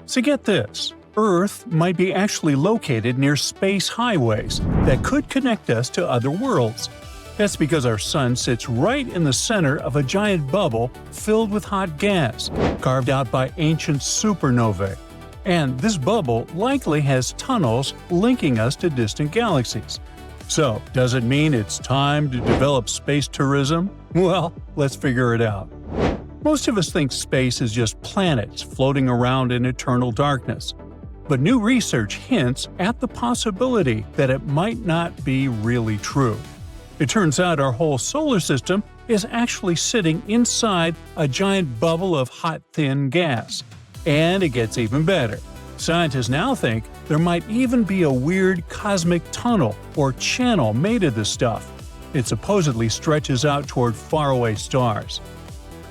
So get this, Earth might be actually located near space highways that could connect us to other worlds. That's because our sun sits right in the center of a giant bubble filled with hot gas, carved out by ancient supernovae. And this bubble likely has tunnels linking us to distant galaxies. So, does it mean it's time to develop space tourism? Well, let's figure it out. Most of us think space is just planets floating around in eternal darkness. But new research hints at the possibility that it might not be really true. It turns out our whole solar system is actually sitting inside a giant bubble of hot, thin gas. And it gets even better. Scientists now think there might even be a weird cosmic tunnel or channel made of this stuff. It supposedly stretches out toward faraway stars.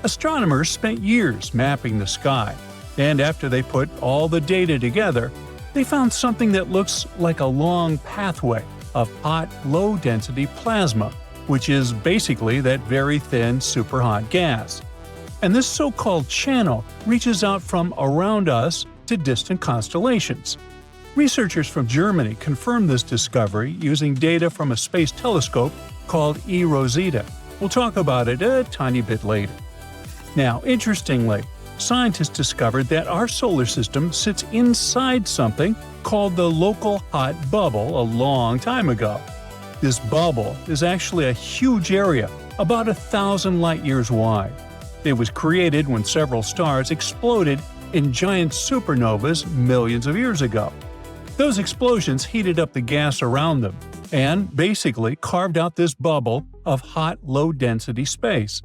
Astronomers spent years mapping the sky, and after they put all the data together, they found something that looks like a long pathway of hot, low-density plasma, which is basically that very thin, superhot gas. And this so-called channel reaches out from around us to distant constellations. Researchers from Germany confirmed this discovery using data from a space telescope called eRosetta. We'll talk about it a tiny bit later. Now, interestingly, scientists discovered that our solar system sits inside something called the local hot bubble a long time ago. This bubble is actually a huge area, about 1,000 light-years wide. It was created when several stars exploded in giant supernovas millions of years ago. Those explosions heated up the gas around them and basically carved out this bubble of hot, low-density space.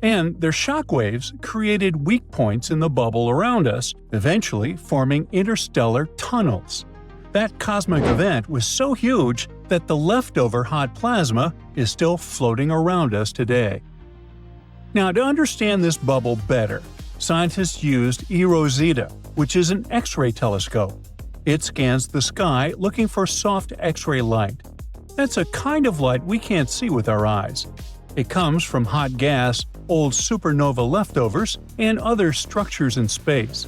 And their shock waves created weak points in the bubble around us, eventually forming interstellar tunnels. That cosmic event was so huge that the leftover hot plasma is still floating around us today. Now, to understand this bubble better, scientists used eRosetta, which is an X-ray telescope. It scans the sky looking for soft X-ray light. That's a kind of light we can't see with our eyes. It comes from hot gas, old supernova leftovers, and other structures in space.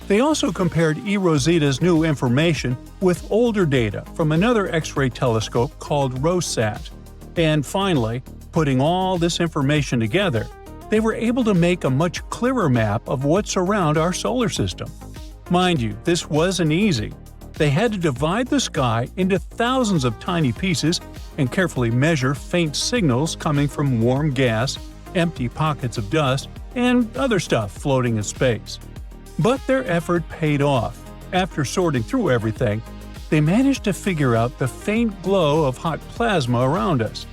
They also compared eRosetta's new information with older data from another X-ray telescope called ROSAT. And finally, putting all this information together, they were able to make a much clearer map of what's around our solar system. Mind you, this wasn't easy. They had to divide the sky into thousands of tiny pieces and carefully measure faint signals coming from warm gas, empty pockets of dust, and other stuff floating in space. But their effort paid off. After sorting through everything, they managed to figure out the faint glow of hot plasma around us.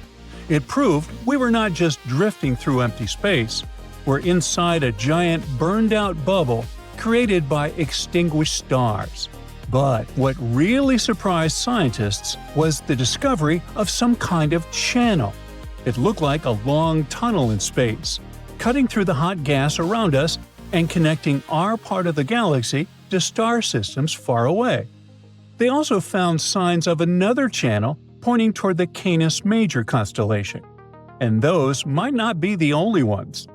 It proved we were not just drifting through empty space. We're inside a giant burned-out bubble created by extinguished stars. But what really surprised scientists was the discovery of some kind of channel. It looked like a long tunnel in space, cutting through the hot gas around us and connecting our part of the galaxy to star systems far away. They also found signs of another channel pointing toward the Canis Major constellation. And those might not be the only ones.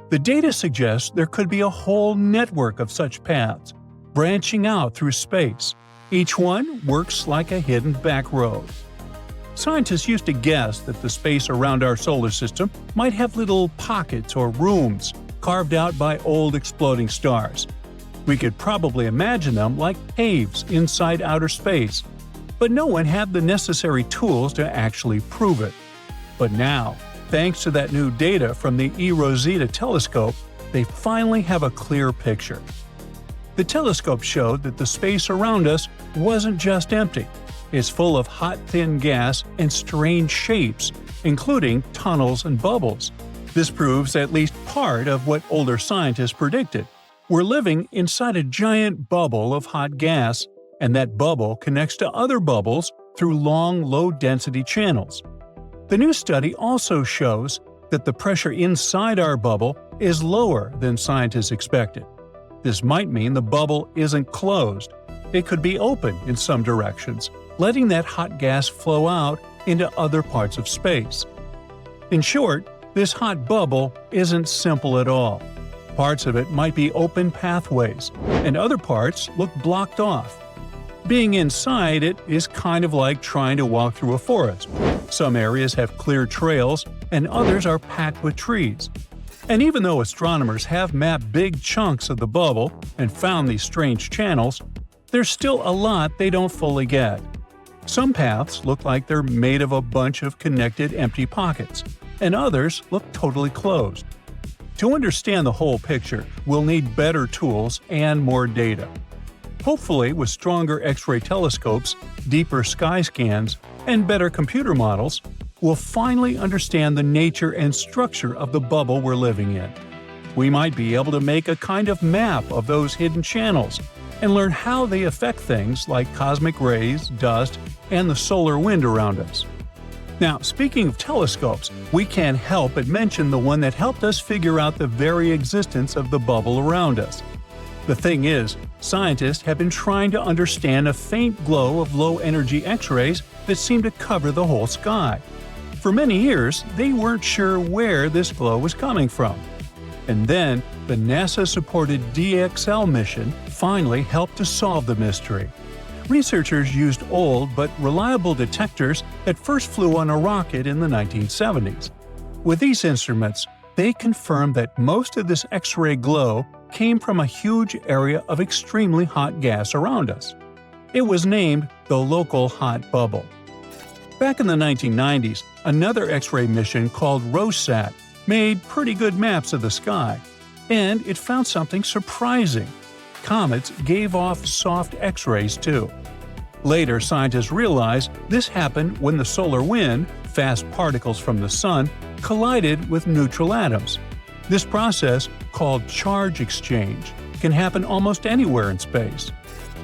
The data suggests there could be a whole network of such paths, branching out through space. Each one works like a hidden back road. Scientists used to guess that the space around our solar system might have little pockets or rooms carved out by old exploding stars. We could probably imagine them like caves inside outer space, but no one had the necessary tools to actually prove it. But now, thanks to that new data from the eRosetta telescope, they finally have a clear picture. The telescope showed that the space around us wasn't just empty. It's full of hot, thin gas and strange shapes, including tunnels and bubbles. This proves at least part of what older scientists predicted. We're living inside a giant bubble of hot gas, and that bubble connects to other bubbles through long, low-density channels. The new study also shows that the pressure inside our bubble is lower than scientists expected. This might mean the bubble isn't closed. It could be open in some directions, letting that hot gas flow out into other parts of space. In short, this hot bubble isn't simple at all. Parts of it might be open pathways, and other parts look blocked off. Being inside it is kind of like trying to walk through a forest. Some areas have clear trails, and others are packed with trees. And even though astronomers have mapped big chunks of the bubble and found these strange channels, there's still a lot they don't fully get. Some paths look like they're made of a bunch of connected empty pockets, and others look totally closed. To understand the whole picture, we'll need better tools and more data. Hopefully, with stronger X-ray telescopes, deeper sky scans, and better computer models, we'll finally understand the nature and structure of the bubble we're living in. We might be able to make a kind of map of those hidden channels and learn how they affect things like cosmic rays, dust, and the solar wind around us. Now, speaking of telescopes, we can't help but mention the one that helped us figure out the very existence of the bubble around us. The thing is, scientists have been trying to understand a faint glow of low-energy X-rays that seem to cover the whole sky. For many years, they weren't sure where this glow was coming from. And then, the NASA-supported DXL mission finally helped to solve the mystery. Researchers used old but reliable detectors that first flew on a rocket in the 1970s. With these instruments, they confirmed that most of this X-ray glow came from a huge area of extremely hot gas around us. It was named the local hot bubble. Back in the 1990s, another X-ray mission called ROSAT made pretty good maps of the sky, and it found something surprising. Comets gave off soft X-rays too. Later, scientists realized this happened when the solar wind, fast particles from the sun, collided with neutral atoms. This process, called charge exchange, can happen almost anywhere in space.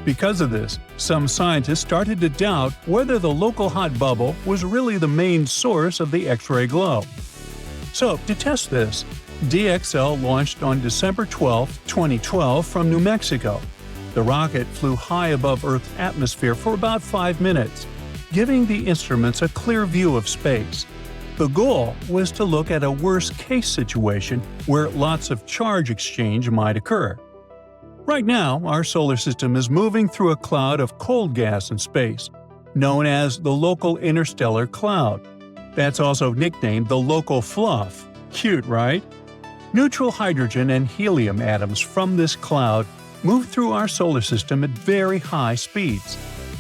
Because of this, some scientists started to doubt whether the local hot bubble was really the main source of the X-ray glow. So, to test this, DXL launched on December 12, 2012 from New Mexico. The rocket flew high above Earth's atmosphere for about 5 minutes, giving the instruments a clear view of space. The goal was to look at a worst-case situation where lots of charge exchange might occur. Right now, our solar system is moving through a cloud of cold gas in space, known as the local interstellar cloud. That's also nicknamed the local fluff. Cute, right? Neutral hydrogen and helium atoms from this cloud move through our solar system at very high speeds.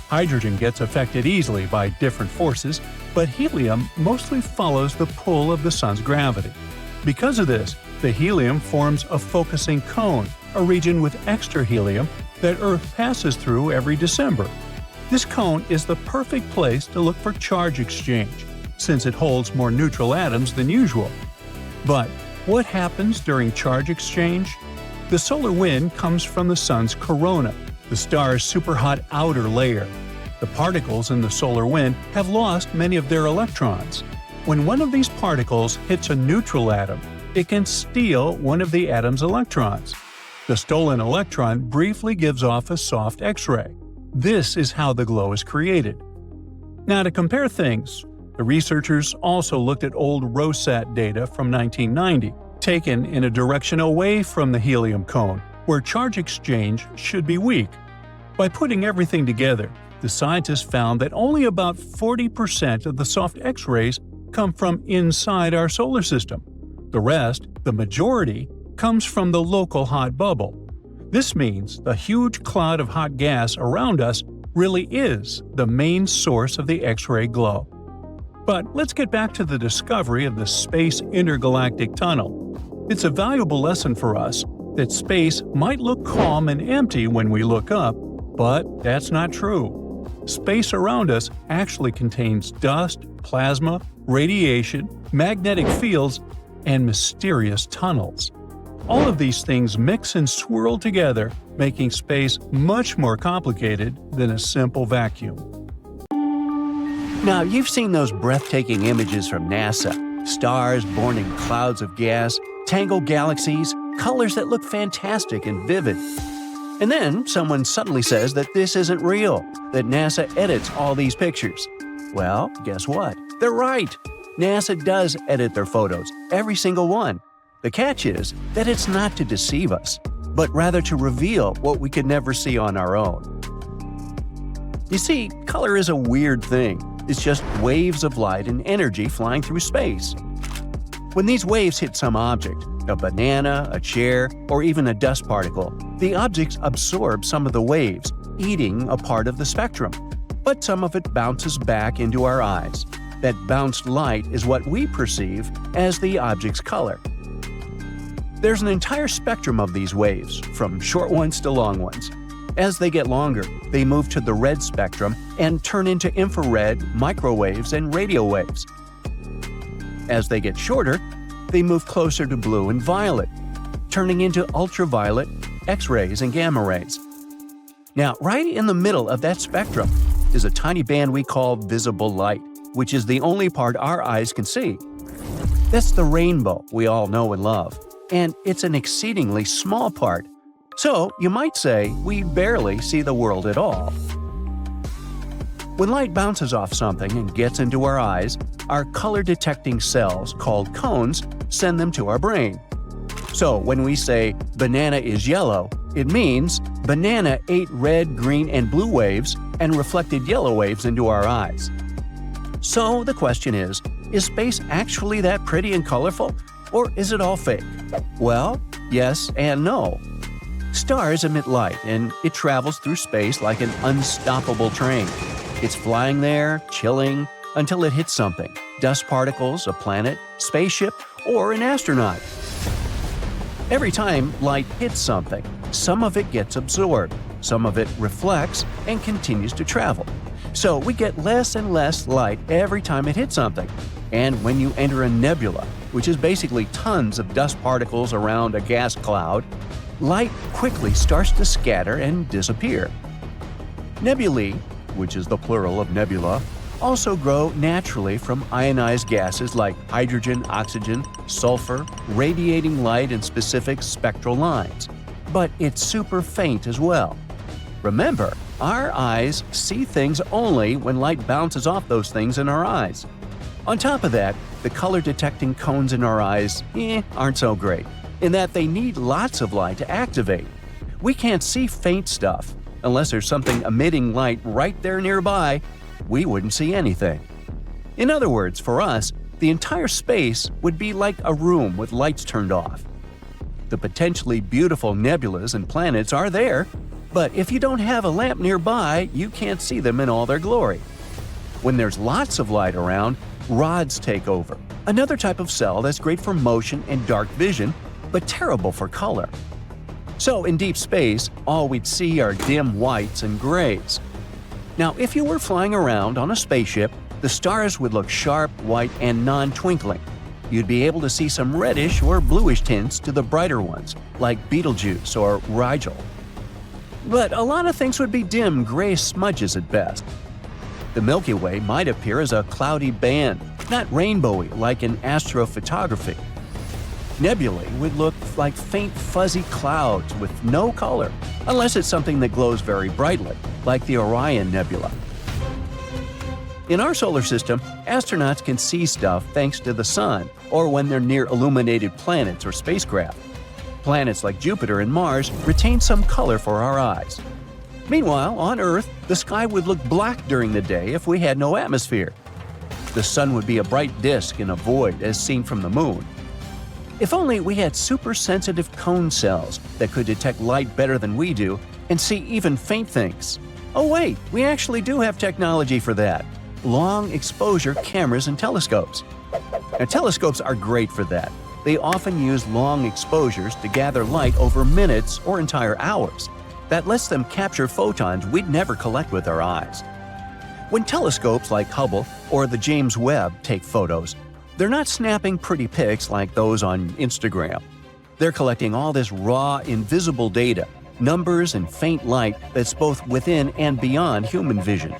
Hydrogen gets affected easily by different forces, but helium mostly follows the pull of the sun's gravity. Because of this, the helium forms a focusing cone, a region with extra helium that Earth passes through every December. This cone is the perfect place to look for charge exchange, since it holds more neutral atoms than usual. But what happens during charge exchange? The solar wind comes from the sun's corona, the star's superhot outer layer. The particles in the solar wind have lost many of their electrons. When one of these particles hits a neutral atom, it can steal one of the atom's electrons. The stolen electron briefly gives off a soft X-ray. This is how the glow is created. Now, to compare things, the researchers also looked at old ROSAT data from 1990, taken in a direction away from the helium cone, where charge exchange should be weak. By putting everything together, the scientists found that only about 40% of the soft X-rays come from inside our solar system. The rest, the majority, comes from the local hot bubble. This means the huge cloud of hot gas around us really is the main source of the X-ray glow. But let's get back to the discovery of the space intergalactic tunnel. It's a valuable lesson for us that space might look calm and empty when we look up, but that's not true. Space around us actually contains dust, plasma, radiation, magnetic fields, and mysterious tunnels. All of these things mix and swirl together, making space much more complicated than a simple vacuum. Now, you've seen those breathtaking images from NASA. Stars born in clouds of gas, tangled galaxies, colors that look fantastic and vivid. And then someone suddenly says that this isn't real, that NASA edits all these pictures. Well, guess what? They're right! NASA does edit their photos, every single one. The catch is that it's not to deceive us, but rather to reveal what we could never see on our own. You see, color is a weird thing. It's just waves of light and energy flying through space. When these waves hit some object, a banana, a chair, or even a dust particle, the objects absorb some of the waves, eating a part of the spectrum. But some of it bounces back into our eyes. That bounced light is what we perceive as the object's color. There's an entire spectrum of these waves, from short ones to long ones. As they get longer, they move to the red spectrum and turn into infrared, microwaves, and radio waves. As they get shorter, they move closer to blue and violet, turning into ultraviolet, X-rays, and gamma rays. Now, right in the middle of that spectrum is a tiny band we call visible light, which is the only part our eyes can see. That's the rainbow we all know and love, and it's an exceedingly small part. So, you might say we barely see the world at all. When light bounces off something and gets into our eyes, our color-detecting cells, called cones, send them to our brain. So when we say, banana is yellow, it means banana ate red, green, and blue waves and reflected yellow waves into our eyes. So the question is space actually that pretty and colorful, or is it all fake? Well, yes and no. Stars emit light, and it travels through space like an unstoppable train. It's flying there, chilling, until it hits something – dust particles, a planet, spaceship, or an astronaut. Every time light hits something, some of it gets absorbed, some of it reflects and continues to travel. So we get less and less light every time it hits something. And when you enter a nebula, which is basically tons of dust particles around a gas cloud, light quickly starts to scatter and disappear. Nebulae, which is the plural of nebula, also grow naturally from ionized gases like hydrogen, oxygen, sulfur, radiating light in specific spectral lines. But it's super faint as well. Remember, our eyes see things only when light bounces off those things in our eyes. On top of that, the color-detecting cones in our eyes aren't so great, in that they need lots of light to activate. We can't see faint stuff. Unless there's something emitting light right there nearby, we wouldn't see anything. In other words, for us, the entire space would be like a room with lights turned off. The potentially beautiful nebulas and planets are there, but if you don't have a lamp nearby, you can't see them in all their glory. When there's lots of light around, rods take over, another type of cell that's great for motion and dark vision, but terrible for color. So in deep space, all we'd see are dim whites and grays. Now, if you were flying around on a spaceship, the stars would look sharp, white, and non-twinkling. You'd be able to see some reddish or bluish tints to the brighter ones, like Betelgeuse or Rigel. But a lot of things would be dim gray smudges at best. The Milky Way might appear as a cloudy band, not rainbowy like in astrophotography. Nebulae would look like faint fuzzy clouds with no color, unless it's something that glows very brightly, like the Orion Nebula. In our solar system, astronauts can see stuff thanks to the sun or when they're near illuminated planets or spacecraft. Planets like Jupiter and Mars retain some color for our eyes. Meanwhile, on Earth, the sky would look black during the day if we had no atmosphere. The sun would be a bright disk in a void as seen from the moon. If only we had super-sensitive cone cells that could detect light better than we do and see even faint things. Oh wait, we actually do have technology for that. Long-exposure cameras and telescopes. Now, telescopes are great for that. They often use long exposures to gather light over minutes or entire hours. That lets them capture photons we'd never collect with our eyes. When telescopes like Hubble or the James Webb take photos, they're not snapping pretty pics like those on Instagram. They're collecting all this raw, invisible data, numbers and faint light that's both within and beyond human vision.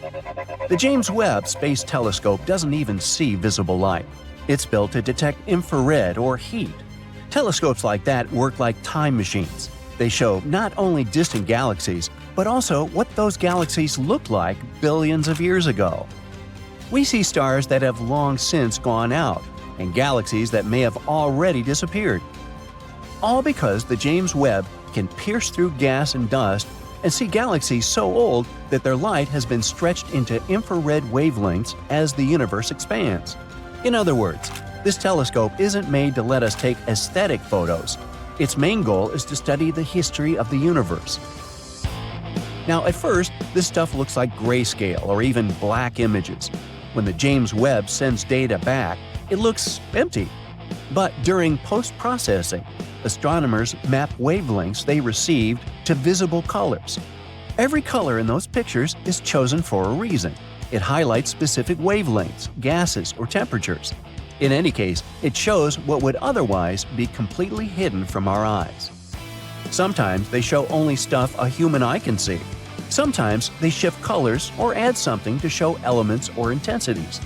The James Webb Space Telescope doesn't even see visible light. It's built to detect infrared or heat. Telescopes like that work like time machines. They show not only distant galaxies, but also what those galaxies looked like billions of years ago. We see stars that have long since gone out, and galaxies that may have already disappeared. All because the James Webb can pierce through gas and dust and see galaxies so old that their light has been stretched into infrared wavelengths as the universe expands. In other words, this telescope isn't made to let us take aesthetic photos. Its main goal is to study the history of the universe. Now, at first, this stuff looks like grayscale or even black images. When the James Webb sends data back, it looks empty. But during post-processing, astronomers map wavelengths they received to visible colors. Every color in those pictures is chosen for a reason. It highlights specific wavelengths, gases, or temperatures. In any case, it shows what would otherwise be completely hidden from our eyes. Sometimes they show only stuff a human eye can see. Sometimes they shift colors or add something to show elements or intensities.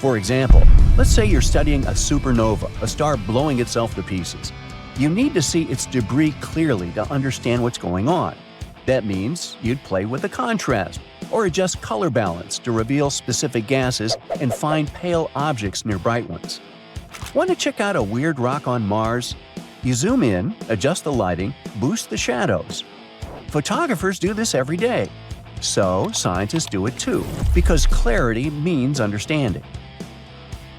For example, let's say you're studying a supernova, a star blowing itself to pieces. You need to see its debris clearly to understand what's going on. That means you'd play with the contrast or adjust color balance to reveal specific gases and find pale objects near bright ones. Want to check out a weird rock on Mars? You zoom in, adjust the lighting, boost the shadows. Photographers do this every day. So scientists do it too, because clarity means understanding.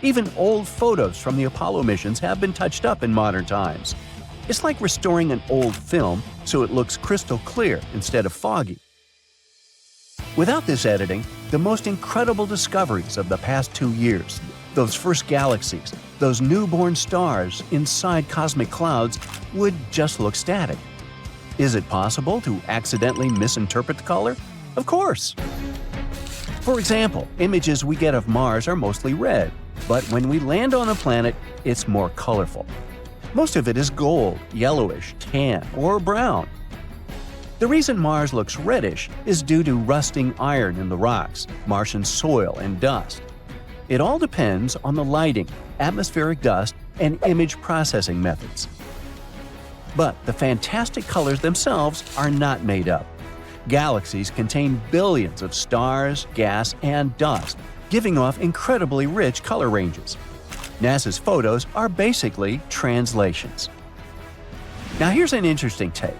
Even old photos from the Apollo missions have been touched up in modern times. It's like restoring an old film so it looks crystal clear instead of foggy. Without this editing, the most incredible discoveries of the past 2 years, those first galaxies, those newborn stars inside cosmic clouds, would just look static. Is it possible to accidentally misinterpret the color? Of course! For example, images we get of Mars are mostly red, but when we land on the planet, it's more colorful. Most of it is gold, yellowish, tan, or brown. The reason Mars looks reddish is due to rusting iron in the rocks, Martian soil, and dust. It all depends on the lighting, atmospheric dust, and image processing methods. But the fantastic colors themselves are not made up. Galaxies contain billions of stars, gas, and dust, giving off incredibly rich color ranges. NASA's photos are basically translations. Now here's an interesting take.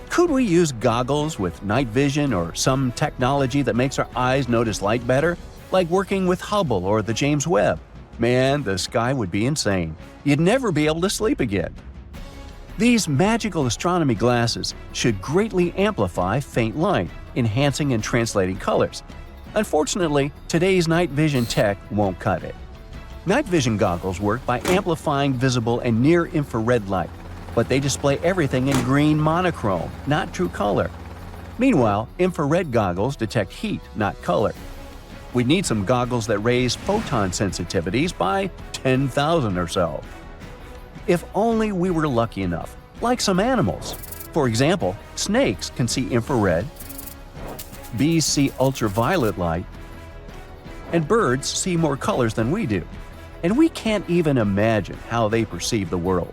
Could we use goggles with night vision or some technology that makes our eyes notice light better, like working with Hubble or the James Webb? Man, the sky would be insane. You'd never be able to sleep again. These magical astronomy glasses should greatly amplify faint light, enhancing and translating colors. Unfortunately, today's night vision tech won't cut it. Night vision goggles work by amplifying visible and near-infrared light, but they display everything in green monochrome, not true color. Meanwhile, infrared goggles detect heat, not color. We need some goggles that raise photon sensitivities by 10,000 or so. If only we were lucky enough, like some animals. For example, snakes can see infrared, bees see ultraviolet light, and birds see more colors than we do. And we can't even imagine how they perceive the world.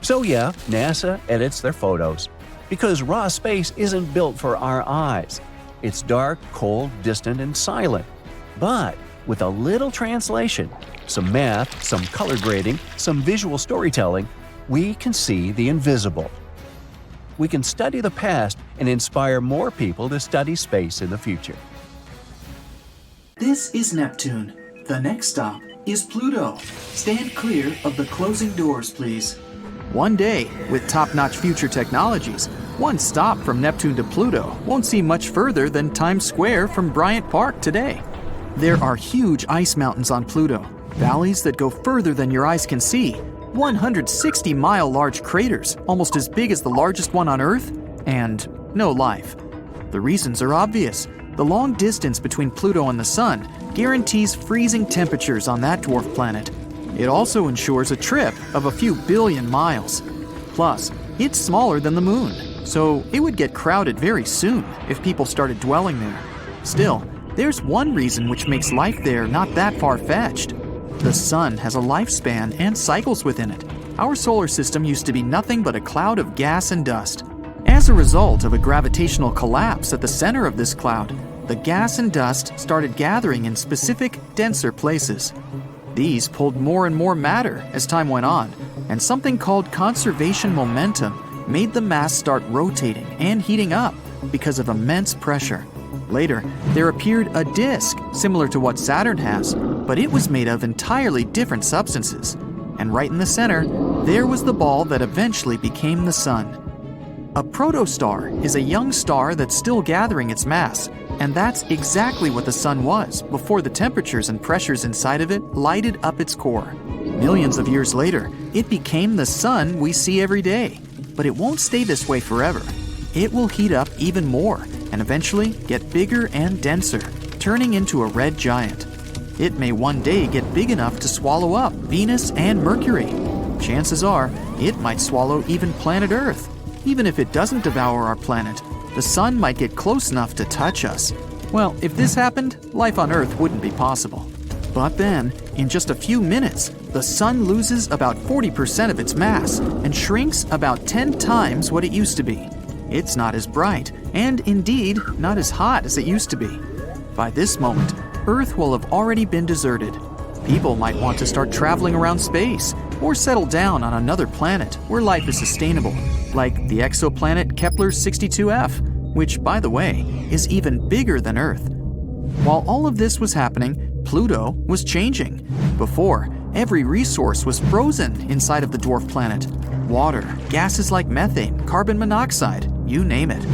So yeah, NASA edits their photos, because raw space isn't built for our eyes. It's dark, cold, distant, and silent. But with a little translation, some math, some color grading, some visual storytelling, we can see the invisible. We can study the past and inspire more people to study space in the future. This is Neptune. The next stop is Pluto. Stand clear of the closing doors, please. One day, with top-notch future technologies, one stop from Neptune to Pluto won't seem much further than Times Square from Bryant Park today. There are huge ice mountains on Pluto, valleys that go further than your eyes can see, 160-mile large craters, almost as big as the largest one on Earth, and no life. The reasons are obvious. The long distance between Pluto and the Sun guarantees freezing temperatures on that dwarf planet. It also ensures a trip of a few billion miles. Plus, it's smaller than the Moon, so it would get crowded very soon if people started dwelling there. Still, there's one reason which makes life there not that far-fetched. The Sun has a lifespan and cycles within it. Our solar system used to be nothing but a cloud of gas and dust. As a result of a gravitational collapse at the center of this cloud, the gas and dust started gathering in specific, denser places. These pulled more and more matter as time went on, and something called conservation momentum made the mass start rotating and heating up because of immense pressure. Later, there appeared a disk similar to what Saturn has, but it was made of entirely different substances. And right in the center, there was the ball that eventually became the Sun. A protostar is a young star that's still gathering its mass, and that's exactly what the Sun was before the temperatures and pressures inside of it lighted up its core. Millions of years later, it became the Sun we see every day. But it won't stay this way forever. It will heat up even more and eventually get bigger and denser, turning into a red giant. It may one day get big enough to swallow up Venus and Mercury. Chances are, it might swallow even planet Earth. Even if it doesn't devour our planet, the Sun might get close enough to touch us. Well, if this happened, life on Earth wouldn't be possible. But then, in just a few minutes, the Sun loses about 40% of its mass and shrinks about 10 times what it used to be. It's not as bright, and indeed, not as hot as it used to be. By this moment, Earth will have already been deserted. People might want to start traveling around space, or settle down on another planet where life is sustainable, like the exoplanet Kepler-62f, which, by the way, is even bigger than Earth. While all of this was happening, Pluto was changing. Before, every resource was frozen inside of the dwarf planet. Water, gases like methane, carbon monoxide, you name it.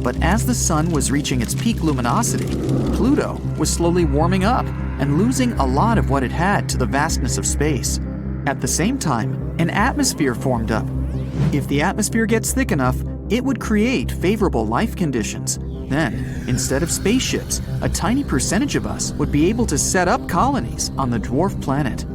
But as the Sun was reaching its peak luminosity, Pluto was slowly warming up and losing a lot of what it had to the vastness of space. At the same time, an atmosphere formed up. If the atmosphere gets thick enough, it would create favorable life conditions. Then, instead of spaceships, a tiny percentage of us would be able to set up colonies on the dwarf planet.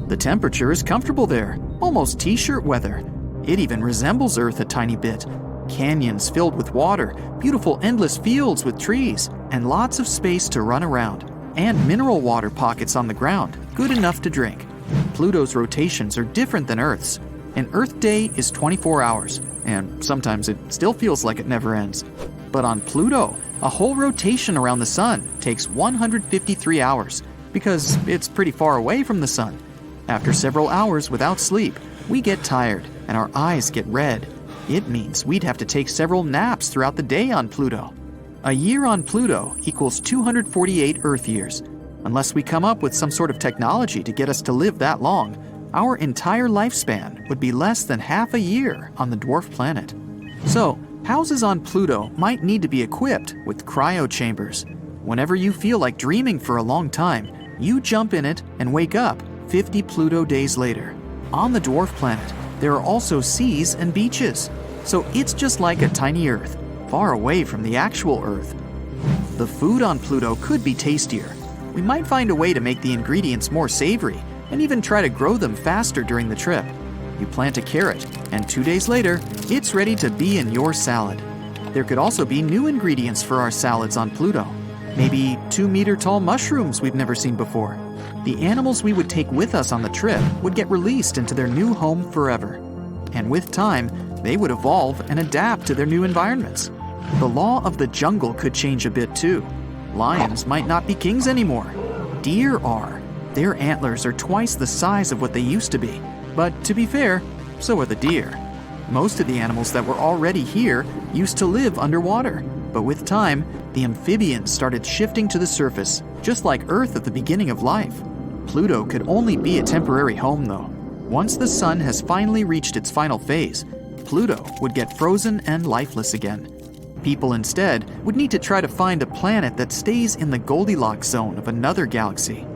The temperature is comfortable there, almost t-shirt weather. It even resembles Earth a tiny bit. Canyons filled with water, beautiful endless fields with trees, and lots of space to run around, and mineral water pockets on the ground, good enough to drink. Pluto's rotations are different than Earth's. An Earth day is 24 hours, and sometimes it still feels like it never ends. But on Pluto, a whole rotation around the Sun takes 153 hours, because it's pretty far away from the Sun. After several hours without sleep, we get tired, and our eyes get red. It means we'd have to take several naps throughout the day on Pluto. A year on Pluto equals 248 Earth years. Unless we come up with some sort of technology to get us to live that long, our entire lifespan would be less than half a year on the dwarf planet. So, houses on Pluto might need to be equipped with cryo chambers. Whenever you feel like dreaming for a long time, you jump in it and wake up 50 Pluto days later. On the dwarf planet, there are also seas and beaches, so it's just like a tiny Earth, far away from the actual Earth. The food on Pluto could be tastier. We might find a way to make the ingredients more savory and even try to grow them faster during the trip. You plant a carrot, and 2 days later, it's ready to be in your salad. There could also be new ingredients for our salads on Pluto. Maybe 2-meter-tall mushrooms we've never seen before. The animals we would take with us on the trip would get released into their new home forever. And with time, they would evolve and adapt to their new environments. The law of the jungle could change a bit too. Lions might not be kings anymore. Deer are. Their antlers are twice the size of what they used to be. But to be fair, so are the deer. Most of the animals that were already here used to live underwater. But with time, the amphibians started shifting to the surface, just like Earth at the beginning of life. Pluto could only be a temporary home though. Once the Sun has finally reached its final phase, Pluto would get frozen and lifeless again. People instead would need to try to find a planet that stays in the Goldilocks zone of another galaxy.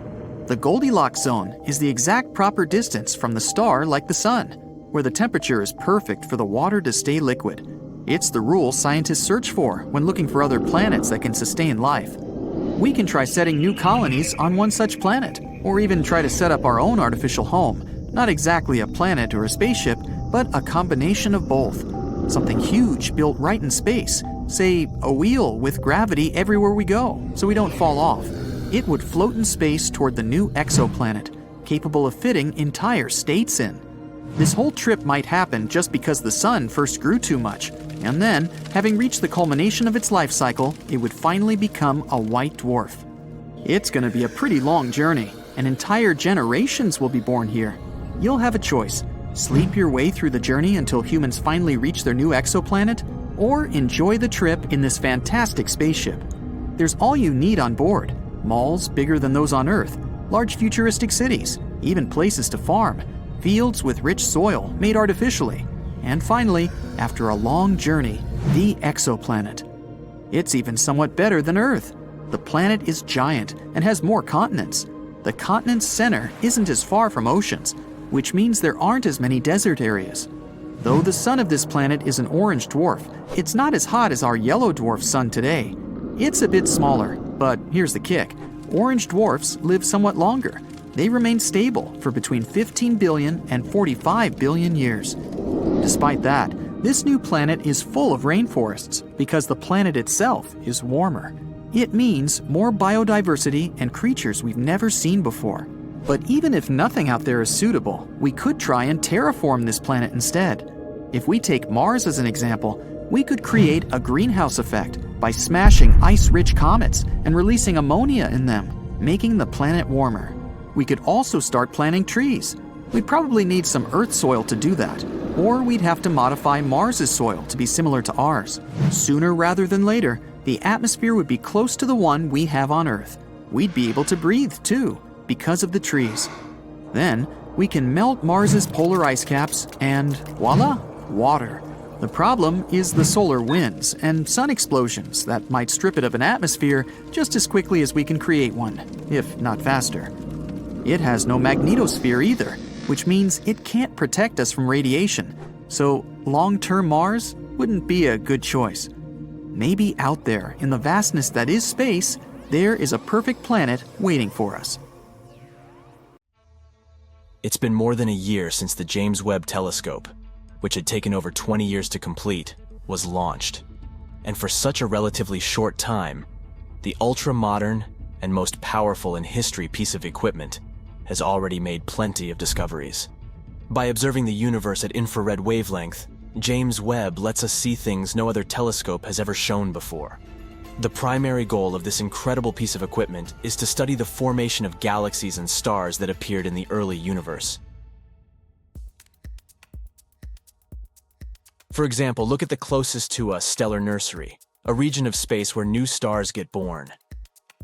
The Goldilocks zone is the exact proper distance from the star like the Sun, where the temperature is perfect for the water to stay liquid. It's the rule scientists search for when looking for other planets that can sustain life. We can try setting new colonies on one such planet, or even try to set up our own artificial home, not exactly a planet or a spaceship, but a combination of both. Something huge built right in space, say a wheel with gravity everywhere we go, so we don't fall off. It would float in space toward the new exoplanet, capable of fitting entire states in. This whole trip might happen just because the Sun first grew too much, and then, having reached the culmination of its life cycle, it would finally become a white dwarf. It's going to be a pretty long journey, and entire generations will be born here. You'll have a choice. Sleep your way through the journey until humans finally reach their new exoplanet, or enjoy the trip in this fantastic spaceship. There's all you need on board: malls bigger than those on Earth, large futuristic cities, even places to farm, fields with rich soil made artificially, and finally, after a long journey, the exoplanet. It's even somewhat better than Earth. The planet is giant and has more continents. The continent's center isn't as far from oceans, which means there aren't as many desert areas. Though the sun of this planet is an orange dwarf, it's not as hot as our yellow dwarf sun today. It's a bit smaller, but here's the kick. Orange dwarfs live somewhat longer. They remain stable for between 15 billion and 45 billion years. Despite that, this new planet is full of rainforests because the planet itself is warmer. It means more biodiversity and creatures we've never seen before. But even if nothing out there is suitable, we could try and terraform this planet instead. If we take Mars as an example, we could create a greenhouse effect by smashing ice-rich comets and releasing ammonia in them, making the planet warmer. We could also start planting trees. We'd probably need some Earth soil to do that, or we'd have to modify Mars's soil to be similar to ours. Sooner rather than later, the atmosphere would be close to the one we have on Earth. We'd be able to breathe too, because of the trees. Then, we can melt Mars's polar ice caps and voila, water. The problem is the solar winds and sun explosions that might strip it of an atmosphere just as quickly as we can create one, if not faster. It has no magnetosphere either, which means it can't protect us from radiation, so long-term Mars wouldn't be a good choice. Maybe out there, in the vastness that is space, there is a perfect planet waiting for us. It's been more than a year since the James Webb Telescope, which had taken over 20 years to complete, was launched. And for such a relatively short time, the ultra-modern and most powerful in history piece of equipment has already made plenty of discoveries. By observing the universe at infrared wavelength, James Webb lets us see things no other telescope has ever shown before. The primary goal of this incredible piece of equipment is to study the formation of galaxies and stars that appeared in the early universe. For example, look at the closest to us stellar nursery, a region of space where new stars get born.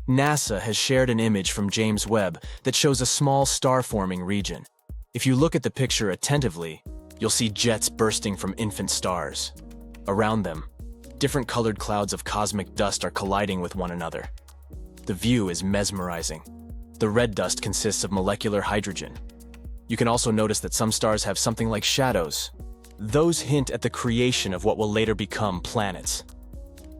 NASA has shared an image from James Webb that shows a small star-forming region. If you look at the picture attentively, you'll see jets bursting from infant stars. Around them, different colored clouds of cosmic dust are colliding with one another. The view is mesmerizing. The red dust consists of molecular hydrogen. You can also notice that some stars have something like shadows. Those hint at the creation of what will later become planets.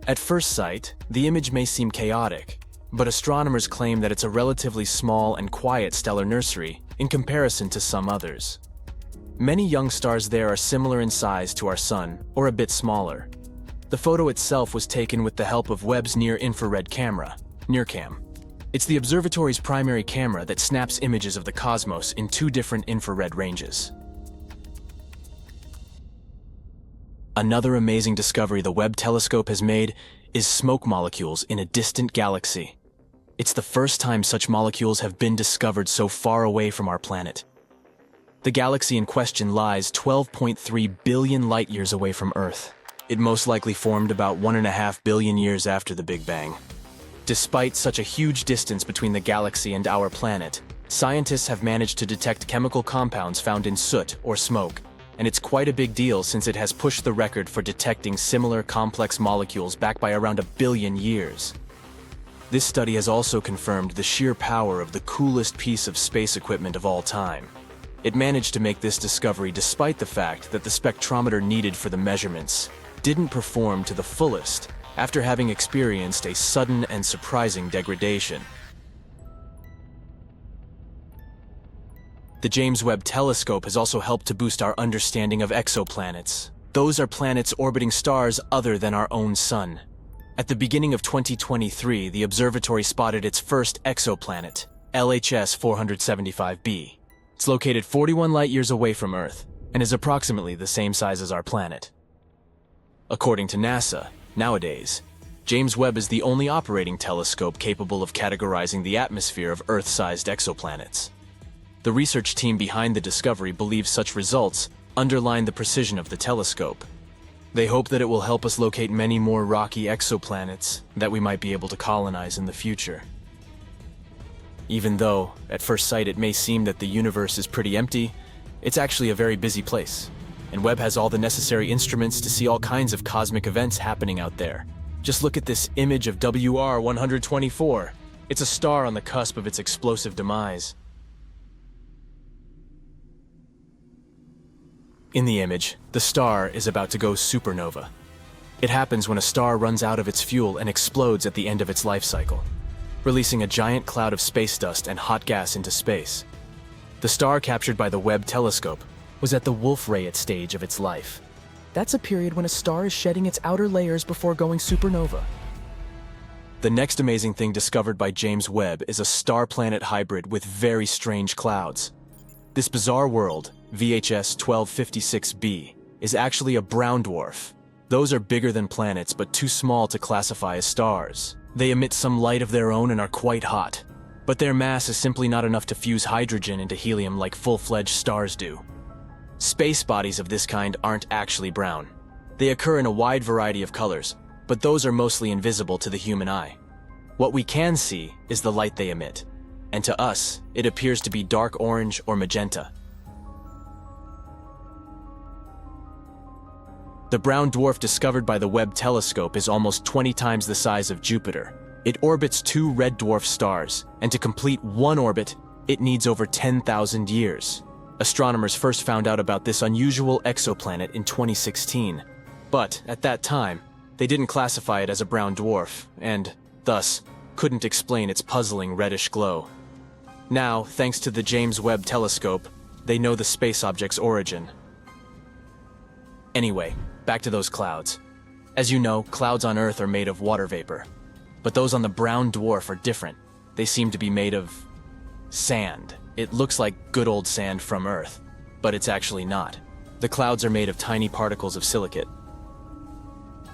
At first sight, the image may seem chaotic, but astronomers claim that it's a relatively small and quiet stellar nursery in comparison to some others. Many young stars there are similar in size to our Sun, or a bit smaller. The photo itself was taken with the help of Webb's near-infrared camera, NIRCam. It's the observatory's primary camera that snaps images of the cosmos in 2 different infrared ranges. Another amazing discovery the Webb telescope has made is smoke molecules in a distant galaxy. It's the first time such molecules have been discovered so far away from our planet. The galaxy in question lies 12.3 billion light-years away from Earth. It most likely formed about 1.5 billion years after the Big Bang. Despite such a huge distance between the galaxy and our planet, scientists have managed to detect chemical compounds found in soot or smoke, and it's quite a big deal since it has pushed the record for detecting similar complex molecules back by around 1 billion years. This study has also confirmed the sheer power of the coolest piece of space equipment of all time. It managed to make this discovery despite the fact that the spectrometer needed for the measurements didn't perform to the fullest after having experienced a sudden and surprising degradation. The James Webb Telescope has also helped to boost our understanding of exoplanets. Those are planets orbiting stars other than our own Sun. At the beginning of 2023, the observatory spotted its first exoplanet, LHS 475b. It's located 41 light-years away from Earth and is approximately the same size as our planet. According to NASA, nowadays, James Webb is the only operating telescope capable of categorizing the atmosphere of Earth-sized exoplanets. The research team behind the discovery believes such results underline the precision of the telescope. They hope that it will help us locate many more rocky exoplanets that we might be able to colonize in the future. Even though, at first sight, it may seem that the universe is pretty empty, it's actually a very busy place, and Webb has all the necessary instruments to see all kinds of cosmic events happening out there. Just look at this image of WR 124. It's a star on the cusp of its explosive demise. In the image, the star is about to go supernova. It happens when a star runs out of its fuel and explodes at the end of its life cycle, releasing a giant cloud of space dust and hot gas into space. The star captured by the Webb telescope was at the Wolf-Rayet stage of its life. That's a period when a star is shedding its outer layers before going supernova. The next amazing thing discovered by James Webb is a star-planet hybrid with very strange clouds. This bizarre world, VHS 1256b, is actually a brown dwarf. Those are bigger than planets but too small to classify as stars. They emit some light of their own and are quite hot, but their mass is simply not enough to fuse hydrogen into helium like full-fledged stars do. Space bodies of this kind aren't actually brown. They occur in a wide variety of colors, but those are mostly invisible to the human eye. What we can see is the light they emit, and to us, it appears to be dark orange or magenta. The brown dwarf discovered by the Webb telescope is almost 20 times the size of Jupiter. It orbits 2 red dwarf stars, and to complete one orbit, it needs over 10,000 years. Astronomers first found out about this unusual exoplanet in 2016, but at that time, they didn't classify it as a brown dwarf, and, thus, couldn't explain its puzzling reddish glow. Now, thanks to the James Webb telescope, they know the space object's origin. Anyway, back to those clouds. As you know, clouds on Earth are made of water vapor. But those on the brown dwarf are different. They seem to be made of sand. It looks like good old sand from Earth, but it's actually not. The clouds are made of tiny particles of silicate.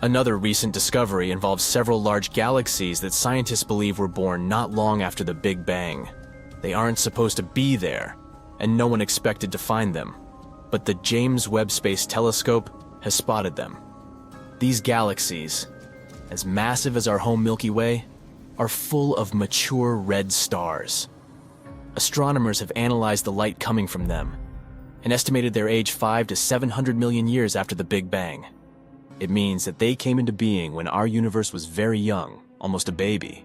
Another recent discovery involves several large galaxies that scientists believe were born not long after the Big Bang. They aren't supposed to be there, and no one expected to find them. But the James Webb Space Telescope has spotted them. These galaxies, as massive as our home Milky Way, are full of mature red stars. Astronomers have analyzed the light coming from them and estimated their age 500 to 700 million years after the Big Bang. It means that they came into being when our universe was very young, almost a baby.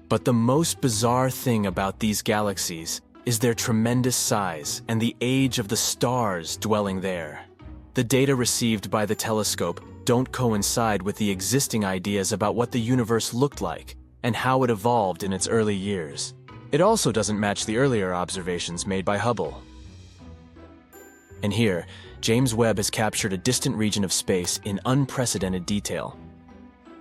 But the most bizarre thing about these galaxies is their tremendous size and the age of the stars dwelling there. The data received by the telescope don't coincide with the existing ideas about what the universe looked like and how it evolved in its early years. It also doesn't match the earlier observations made by Hubble. And here, James Webb has captured a distant region of space in unprecedented detail.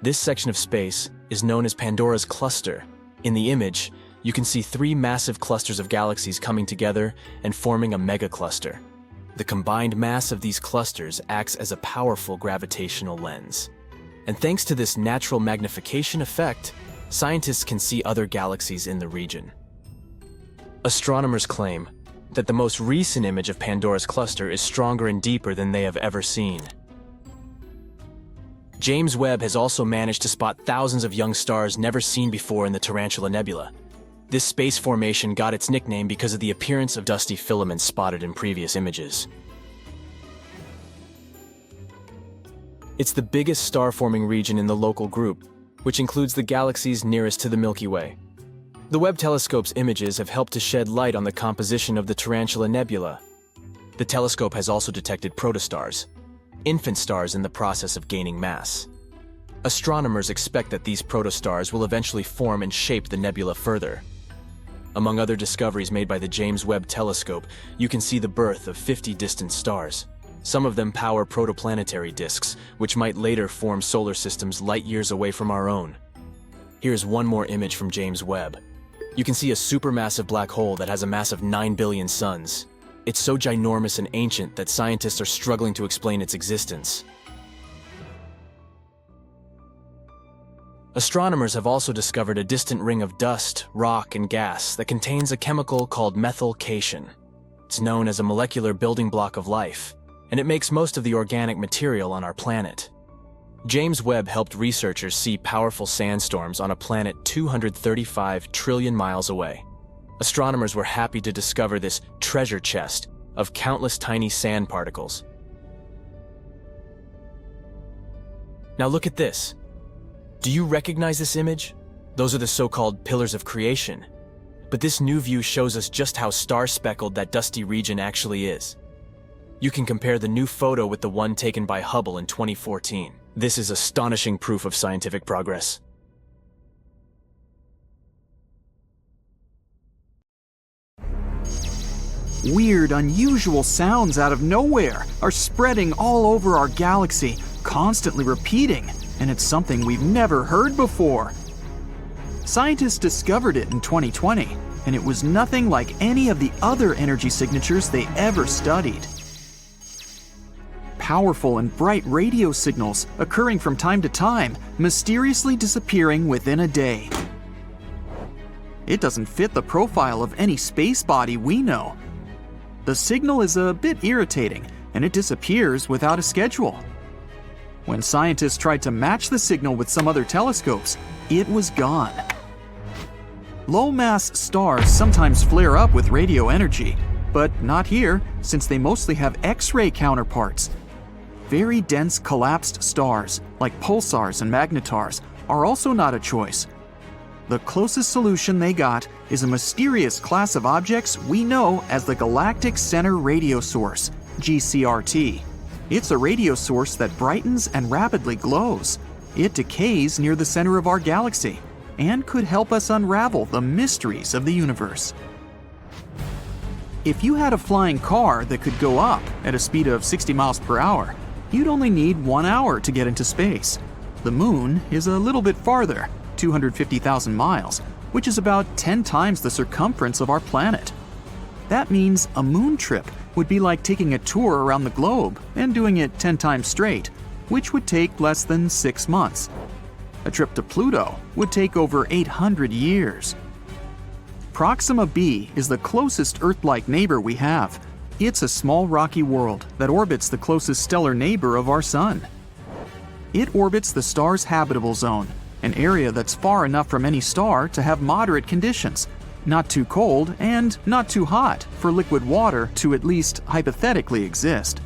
This section of space is known as Pandora's cluster. In the image, you can see 3 massive clusters of galaxies coming together and forming a megacluster. The combined mass of these clusters acts as a powerful gravitational lens. And thanks to this natural magnification effect, scientists can see other galaxies in the region. Astronomers claim that the most recent image of Pandora's cluster is stronger and deeper than they have ever seen. James Webb has also managed to spot thousands of young stars never seen before in the Tarantula Nebula. This space formation got its nickname because of the appearance of dusty filaments spotted in previous images. It's the biggest star-forming region in the local group, which includes the galaxies nearest to the Milky Way. The Webb telescope's images have helped to shed light on the composition of the Tarantula Nebula. The telescope has also detected protostars, infant stars in the process of gaining mass. Astronomers expect that these protostars will eventually form and shape the nebula further. Among other discoveries made by the James Webb Telescope, you can see the birth of 50 distant stars. Some of them power protoplanetary disks, which might later form solar systems light years away from our own. Here's one more image from James Webb. You can see a supermassive black hole that has a mass of 9 billion suns. It's so ginormous and ancient that scientists are struggling to explain its existence. Astronomers have also discovered a distant ring of dust, rock, and gas that contains a chemical called methylcation. It's known as a molecular building block of life, and it makes most of the organic material on our planet. James Webb helped researchers see powerful sandstorms on a planet 235 trillion miles away. Astronomers were happy to discover this treasure chest of countless tiny sand particles. Now look at this. Do you recognize this image? Those are the so-called pillars of creation. But this new view shows us just how star-speckled that dusty region actually is. You can compare the new photo with the one taken by Hubble in 2014. This is astonishing proof of scientific progress. Weird, unusual sounds out of nowhere are spreading all over our galaxy, constantly repeating, and it's something we've never heard before. Scientists discovered it in 2020, and it was nothing like any of the other energy signatures they ever studied. Powerful and bright radio signals occurring from time to time, mysteriously disappearing within a day. It doesn't fit the profile of any space body we know. The signal is a bit irritating, and it disappears without a schedule. When scientists tried to match the signal with some other telescopes, it was gone. Low-mass stars sometimes flare up with radio energy, but not here, since they mostly have X-ray counterparts. Very dense collapsed stars, like pulsars and magnetars, are also not a choice. The closest solution they got is a mysterious class of objects we know as the Galactic Center Radio Source, GCRT. It's a radio source that brightens and rapidly glows. It decays near the center of our galaxy and could help us unravel the mysteries of the universe. If you had a flying car that could go up at a speed of 60 miles per hour, you'd only need 1 hour to get into space. The moon is a little bit farther, 250,000 miles, which is about 10 times the circumference of our planet. That means a moon trip would be like taking a tour around the globe and doing it 10 times straight, which would take less than 6 months. A trip to Pluto would take over 800 years. Proxima b is the closest Earth-like neighbor we have. It's a small rocky world that orbits the closest stellar neighbor of our Sun. It orbits the star's habitable zone, an area that's far enough from any star to have moderate conditions, not too cold and not too hot for liquid water to at least hypothetically exist.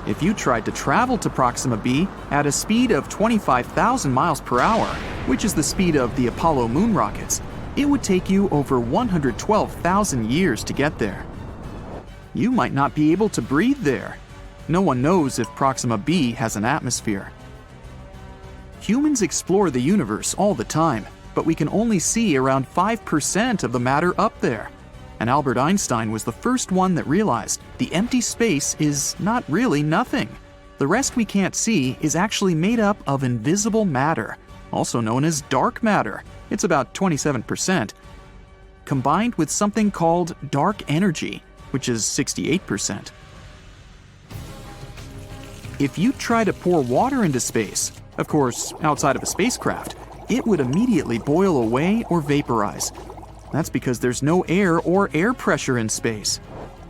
If you tried to travel to Proxima b at a speed of 25,000 miles per hour, which is the speed of the Apollo moon rockets, it would take you over 112,000 years to get there. You might not be able to breathe there. No one knows if Proxima b has an atmosphere. Humans explore the universe all the time, but we can only see around 5% of the matter up there. And Albert Einstein was the first one that realized the empty space is not really nothing. The rest we can't see is actually made up of invisible matter, also known as dark matter. It's about 27%, combined with something called dark energy, which is 68%. If you try to pour water into space, of course, outside of a spacecraft, it would immediately boil away or vaporize. That's because there's no air or air pressure in space.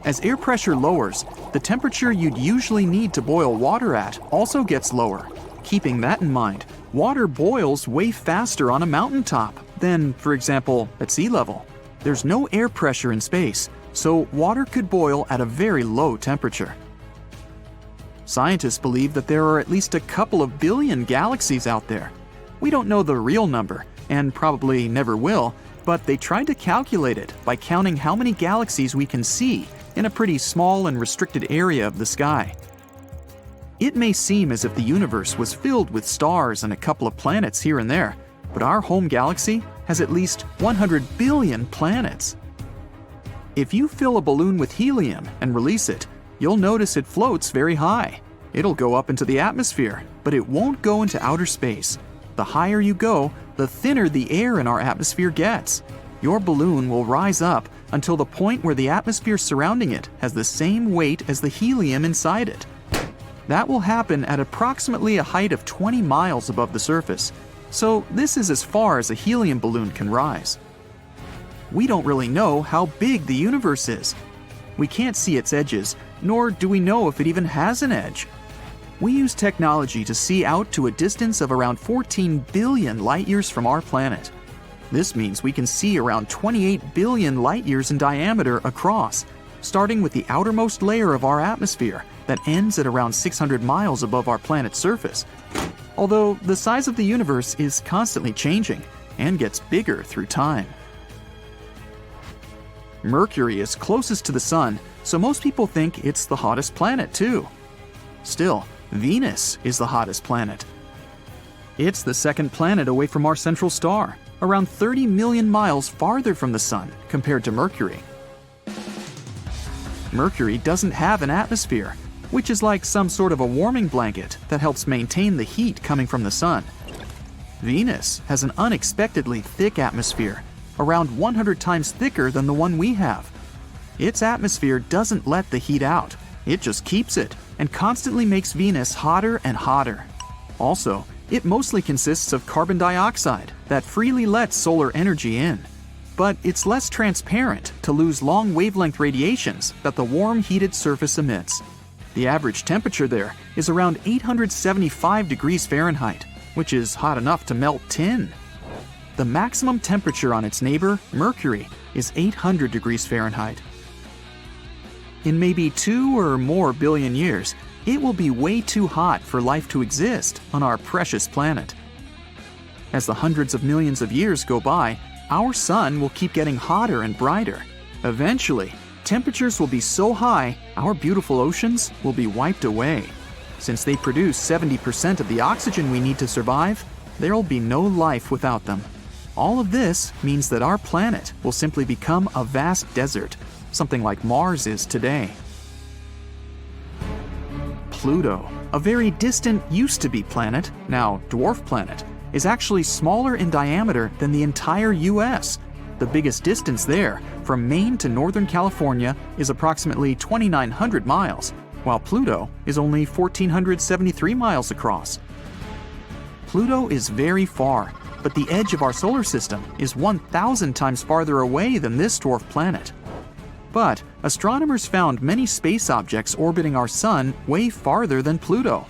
As air pressure lowers, the temperature you'd usually need to boil water at also gets lower. Keeping that in mind, water boils way faster on a mountaintop than, for example, at sea level. There's no air pressure in space, so water could boil at a very low temperature. Scientists believe that there are at least a couple of billion galaxies out there. We don't know the real number, and probably never will, but they tried to calculate it by counting how many galaxies we can see in a pretty small and restricted area of the sky. It may seem as if the universe was filled with stars and a couple of planets here and there, but our home galaxy has at least 100 billion planets. If you fill a balloon with helium and release it, you'll notice it floats very high. It'll go up into the atmosphere, but it won't go into outer space. The higher you go, the thinner the air in our atmosphere gets. Your balloon will rise up until the point where the atmosphere surrounding it has the same weight as the helium inside it. That will happen at approximately a height of 20 miles above the surface, so this is as far as a helium balloon can rise. We don't really know how big the universe is. We can't see its edges, nor do we know if it even has an edge. We use technology to see out to a distance of around 14 billion light-years from our planet. This means we can see around 28 billion light-years in diameter across, starting with the outermost layer of our atmosphere that ends at around 600 miles above our planet's surface. Although the size of the universe is constantly changing and gets bigger through time. Mercury is closest to the Sun, so most people think it's the hottest planet too. Still, Venus is the hottest planet. It's the second planet away from our central star, around 30 million miles farther from the Sun compared to Mercury. Mercury doesn't have an atmosphere, which is like some sort of a warming blanket that helps maintain the heat coming from the Sun. Venus has an unexpectedly thick atmosphere, around 100 times thicker than the one we have. Its atmosphere doesn't let the heat out, it just keeps it and constantly makes Venus hotter and hotter. Also, it mostly consists of carbon dioxide that freely lets solar energy in. But it's less transparent to lose long wavelength radiations that the warm, heated surface emits. The average temperature there is around 875 degrees Fahrenheit, which is hot enough to melt tin. The maximum temperature on its neighbor, Mercury, is 800 degrees Fahrenheit. In maybe 2 or more billion years, it will be way too hot for life to exist on our precious planet. As the hundreds of millions of years go by, our sun will keep getting hotter and brighter. Eventually, temperatures will be so high, our beautiful oceans will be wiped away. Since they produce 70% of the oxygen we need to survive, there'll be no life without them. All of this means that our planet will simply become a vast desert, something like Mars is today. Pluto, a very distant used-to-be planet, now dwarf planet, is actually smaller in diameter than the entire US. The biggest distance there, from Maine to Northern California, is approximately 2,900 miles, while Pluto is only 1,473 miles across. Pluto is very far, but the edge of our solar system is 1,000 times farther away than this dwarf planet. But astronomers found many space objects orbiting our sun way farther than Pluto,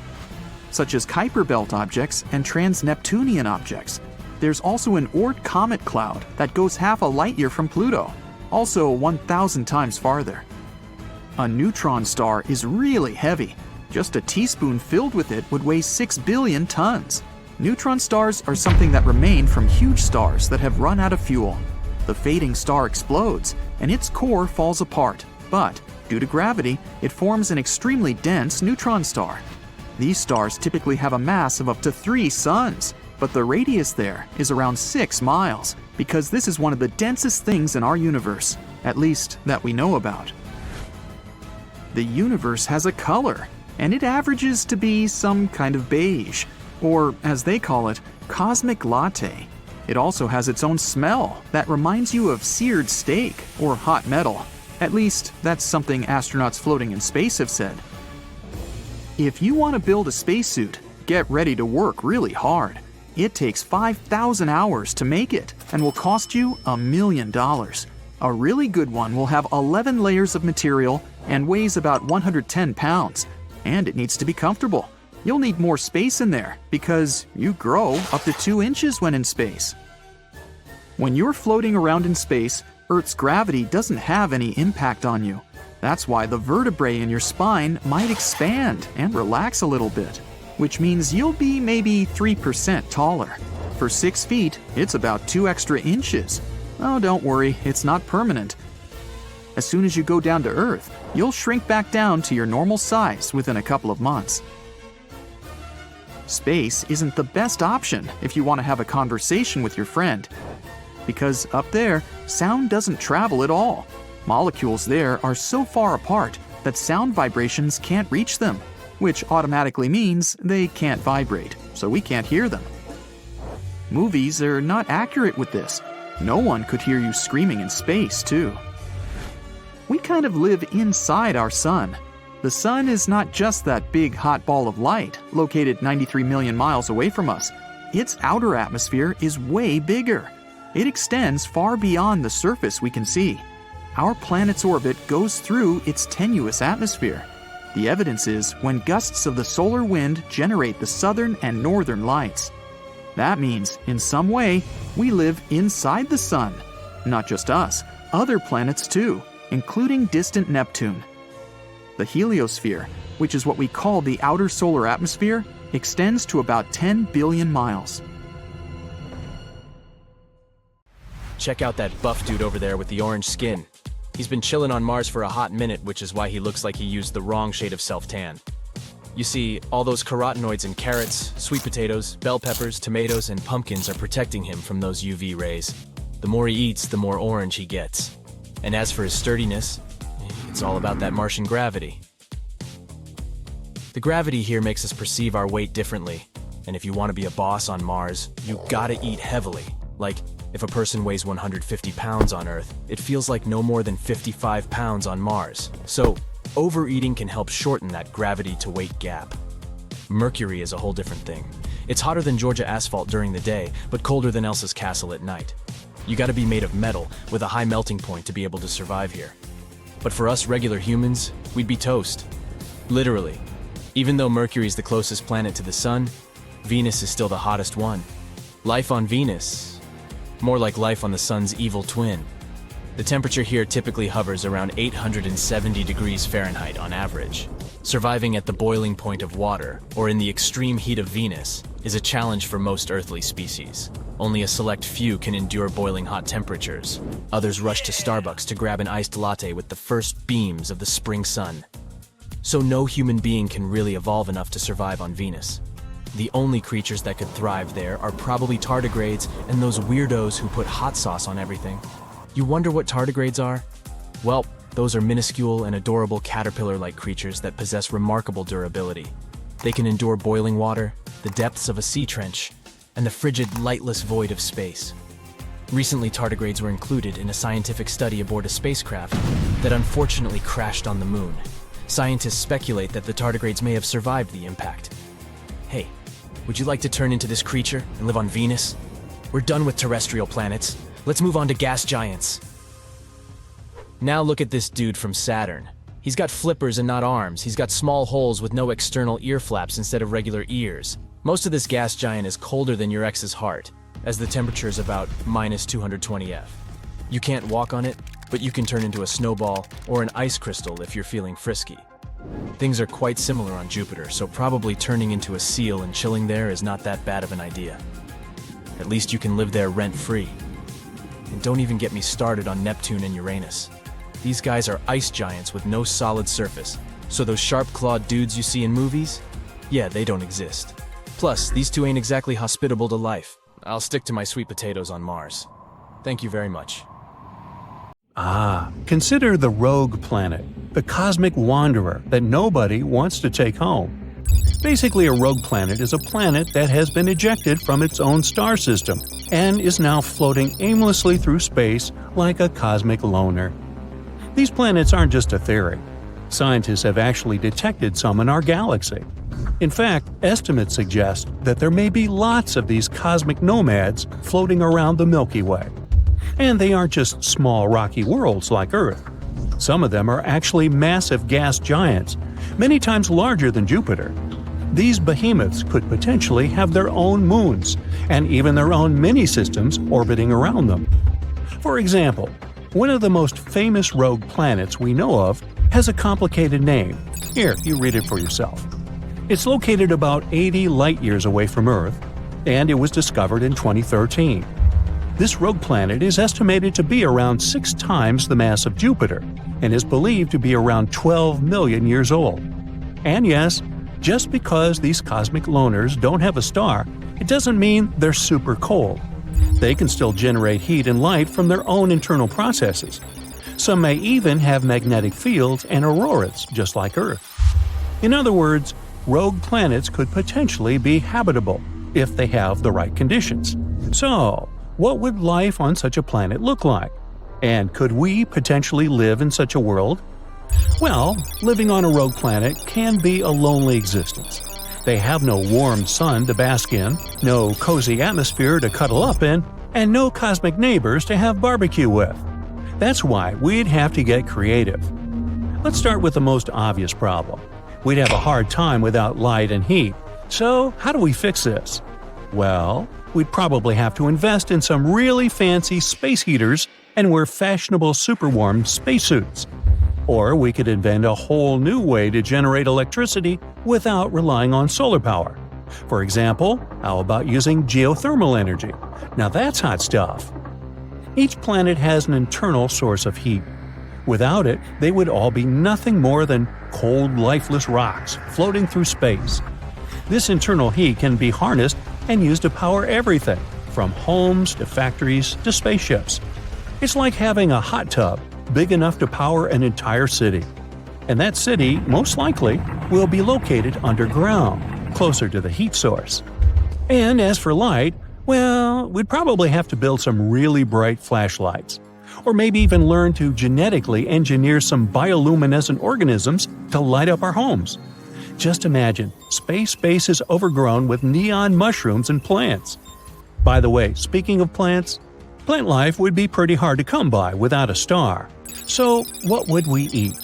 such as Kuiper Belt objects and trans-Neptunian objects. There's also an Oort comet cloud that goes half a light year from Pluto, also 1,000 times farther. A neutron star is really heavy. Just a teaspoon filled with it would weigh 6 billion tons. Neutron stars are something that remain from huge stars that have run out of fuel. The fading star explodes, and its core falls apart, but due to gravity, it forms an extremely dense neutron star. These stars typically have a mass of up to 3 suns, but the radius there is around 6 miles, because this is one of the densest things in our universe, at least that we know about. The universe has a color, and it averages to be some kind of beige, or as they call it, cosmic latte. It also has its own smell that reminds you of seared steak or hot metal. At least, that's something astronauts floating in space have said. If you want to build a spacesuit, get ready to work really hard. It takes 5,000 hours to make it and will cost you $1 million. A really good one will have 11 layers of material and weighs about 110 pounds, and it needs to be comfortable. You'll need more space in there because you grow up to 2 inches when in space. When you're floating around in space, Earth's gravity doesn't have any impact on you. That's why the vertebrae in your spine might expand and relax a little bit, which means you'll be maybe 3% taller. For 6 feet, it's about 2 extra inches. Oh, don't worry, it's not permanent. As soon as you go down to Earth, you'll shrink back down to your normal size within a couple of months. Space isn't the best option if you want to have a conversation with your friend, because up there, sound doesn't travel at all. Molecules there are so far apart that sound vibrations can't reach them, which automatically means they can't vibrate, so we can't hear them. Movies are not accurate with this. No one could hear you screaming in space, too. We kind of live inside our sun. The Sun is not just that big hot ball of light located 93 million miles away from us. Its outer atmosphere is way bigger. It extends far beyond the surface we can see. Our planet's orbit goes through its tenuous atmosphere. The evidence is when gusts of the solar wind generate the southern and northern lights. That means, in some way, we live inside the Sun. Not just us, other planets too, including distant Neptune. The heliosphere, which is what we call the outer solar atmosphere, extends to about 10 billion miles. Check out that buff dude over there with the orange skin. He's been chilling on Mars for a hot minute, which is why he looks like he used the wrong shade of self-tan. You see, all those carotenoids in carrots, sweet potatoes, bell peppers, tomatoes, and pumpkins are protecting him from those UV rays. The more he eats, the more orange he gets. And as for his sturdiness, it's all about that Martian gravity. The gravity here makes us perceive our weight differently. And if you want to be a boss on Mars, you gotta eat heavily. Like, if a person weighs 150 pounds on Earth, it feels like no more than 55 pounds on Mars. So, overeating can help shorten that gravity-to-weight gap. Mercury is a whole different thing. It's hotter than Georgia asphalt during the day, but colder than Elsa's castle at night. You gotta be made of metal with a high melting point to be able to survive here. But for us regular humans, we'd be toast. Literally. Even though Mercury's the closest planet to the Sun, Venus is still the hottest one. Life on Venus, more like life on the Sun's evil twin. The temperature here typically hovers around 870 degrees Fahrenheit on average. Surviving at the boiling point of water, or in the extreme heat of Venus, is a challenge for most earthly species. Only a select few can endure boiling hot temperatures. Others rush to Starbucks to grab an iced latte with the first beams of the spring sun. So no human being can really evolve enough to survive on Venus. The only creatures that could thrive there are probably tardigrades and those weirdos who put hot sauce on everything. You wonder what tardigrades are? Well, those are minuscule and adorable caterpillar-like creatures that possess remarkable durability. They can endure boiling water, the depths of a sea trench, and the frigid, lightless void of space. Recently, tardigrades were included in a scientific study aboard a spacecraft that unfortunately crashed on the moon. Scientists speculate that the tardigrades may have survived the impact. Hey, would you like to turn into this creature and live on Venus? We're done with terrestrial planets. Let's move on to gas giants. Now look at this dude from Saturn. He's got flippers and not arms. He's got small holes with no external ear flaps instead of regular ears. Most of this gas giant is colder than your ex's heart, as the temperature is about minus 220 F. You can't walk on it, but you can turn into a snowball or an ice crystal if you're feeling frisky. Things are quite similar on Jupiter, so probably turning into a seal and chilling there is not that bad of an idea. At least you can live there rent-free. And don't even get me started on Neptune and Uranus. These guys are ice giants with no solid surface, so those sharp-clawed dudes you see in movies? Yeah, they don't exist. Plus, these two ain't exactly hospitable to life. I'll stick to my sweet potatoes on Mars. Thank you very much. Consider the rogue planet, the cosmic wanderer that nobody wants to take home. Basically, a rogue planet is a planet that has been ejected from its own star system and is now floating aimlessly through space like a cosmic loner. These planets aren't just a theory. Scientists have actually detected some in our galaxy. In fact, estimates suggest that there may be lots of these cosmic nomads floating around the Milky Way. And they aren't just small rocky worlds like Earth. Some of them are actually massive gas giants, many times larger than Jupiter. These behemoths could potentially have their own moons, and even their own mini-systems orbiting around them. For example, one of the most famous rogue planets we know of has a complicated name. Here, you read it for yourself. It's located about 80 light-years away from Earth, and it was discovered in 2013. This rogue planet is estimated to be around 6 times the mass of Jupiter and is believed to be around 12 million years old. And yes, just because these cosmic loners don't have a star, it doesn't mean they're super cold. They can still generate heat and light from their own internal processes. Some may even have magnetic fields and auroras, just like Earth. In other words, rogue planets could potentially be habitable if they have the right conditions. So, what would life on such a planet look like? And could we potentially live in such a world? Well, living on a rogue planet can be a lonely existence. They have no warm sun to bask in, no cozy atmosphere to cuddle up in, and no cosmic neighbors to have barbecue with. That's why we'd have to get creative. Let's start with the most obvious problem. We'd have a hard time without light and heat. So, how do we fix this? Well, we'd probably have to invest in some really fancy space heaters and wear fashionable super-warm spacesuits. Or we could invent a whole new way to generate electricity without relying on solar power. For example, how about using geothermal energy? Now that's hot stuff. Each planet has an internal source of heat. Without it, they would all be nothing more than cold, lifeless rocks floating through space. This internal heat can be harnessed and used to power everything, from homes to factories to spaceships. It's like having a hot tub big enough to power an entire city. And that city, most likely, will be located underground, closer to the heat source. And as for light, well, we'd probably have to build some really bright flashlights. Or maybe even learn to genetically engineer some bioluminescent organisms to light up our homes. Just imagine, space is overgrown with neon mushrooms and plants. By the way, speaking of plants, plant life would be pretty hard to come by without a star. So, what would we eat?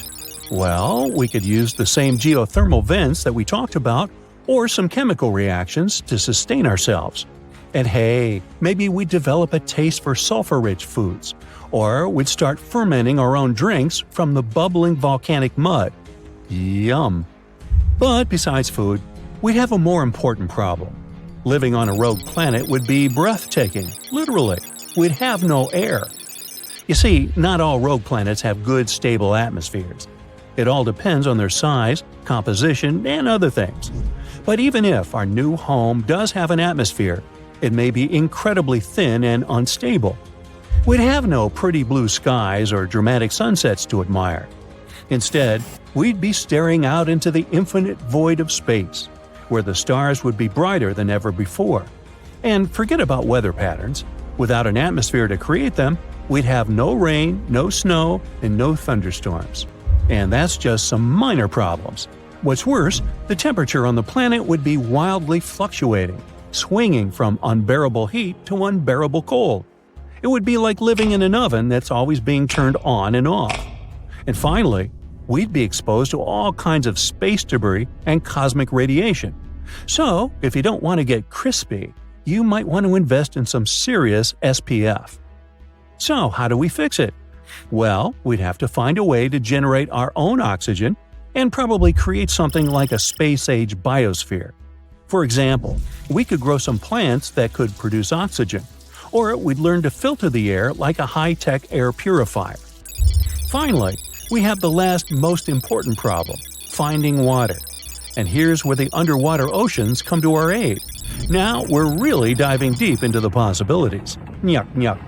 Well, we could use the same geothermal vents that we talked about, or some chemical reactions to sustain ourselves. And hey, maybe we'd develop a taste for sulfur-rich foods, or we'd start fermenting our own drinks from the bubbling volcanic mud. Yum! But besides food, we'd have a more important problem. Living on a rogue planet would be breathtaking, literally. We'd have no air. You see, not all rogue planets have good, stable atmospheres. It all depends on their size, composition, and other things. But even if our new home does have an atmosphere, it may be incredibly thin and unstable. We'd have no pretty blue skies or dramatic sunsets to admire. Instead, we'd be staring out into the infinite void of space, where the stars would be brighter than ever before. And forget about weather patterns. Without an atmosphere to create them, we'd have no rain, no snow, and no thunderstorms. And that's just some minor problems. What's worse, the temperature on the planet would be wildly fluctuating, swinging from unbearable heat to unbearable cold. It would be like living in an oven that's always being turned on and off. And finally, we'd be exposed to all kinds of space debris and cosmic radiation. So, if you don't want to get crispy, you might want to invest in some serious SPF. So, how do we fix it? Well, we'd have to find a way to generate our own oxygen and probably create something like a space-age biosphere. For example, we could grow some plants that could produce oxygen, or we'd learn to filter the air like a high-tech air purifier. Finally, we have the last most important problem, finding water. And here's where the underwater oceans come to our aid. Now we're really diving deep into the possibilities. Nyuk nyuk.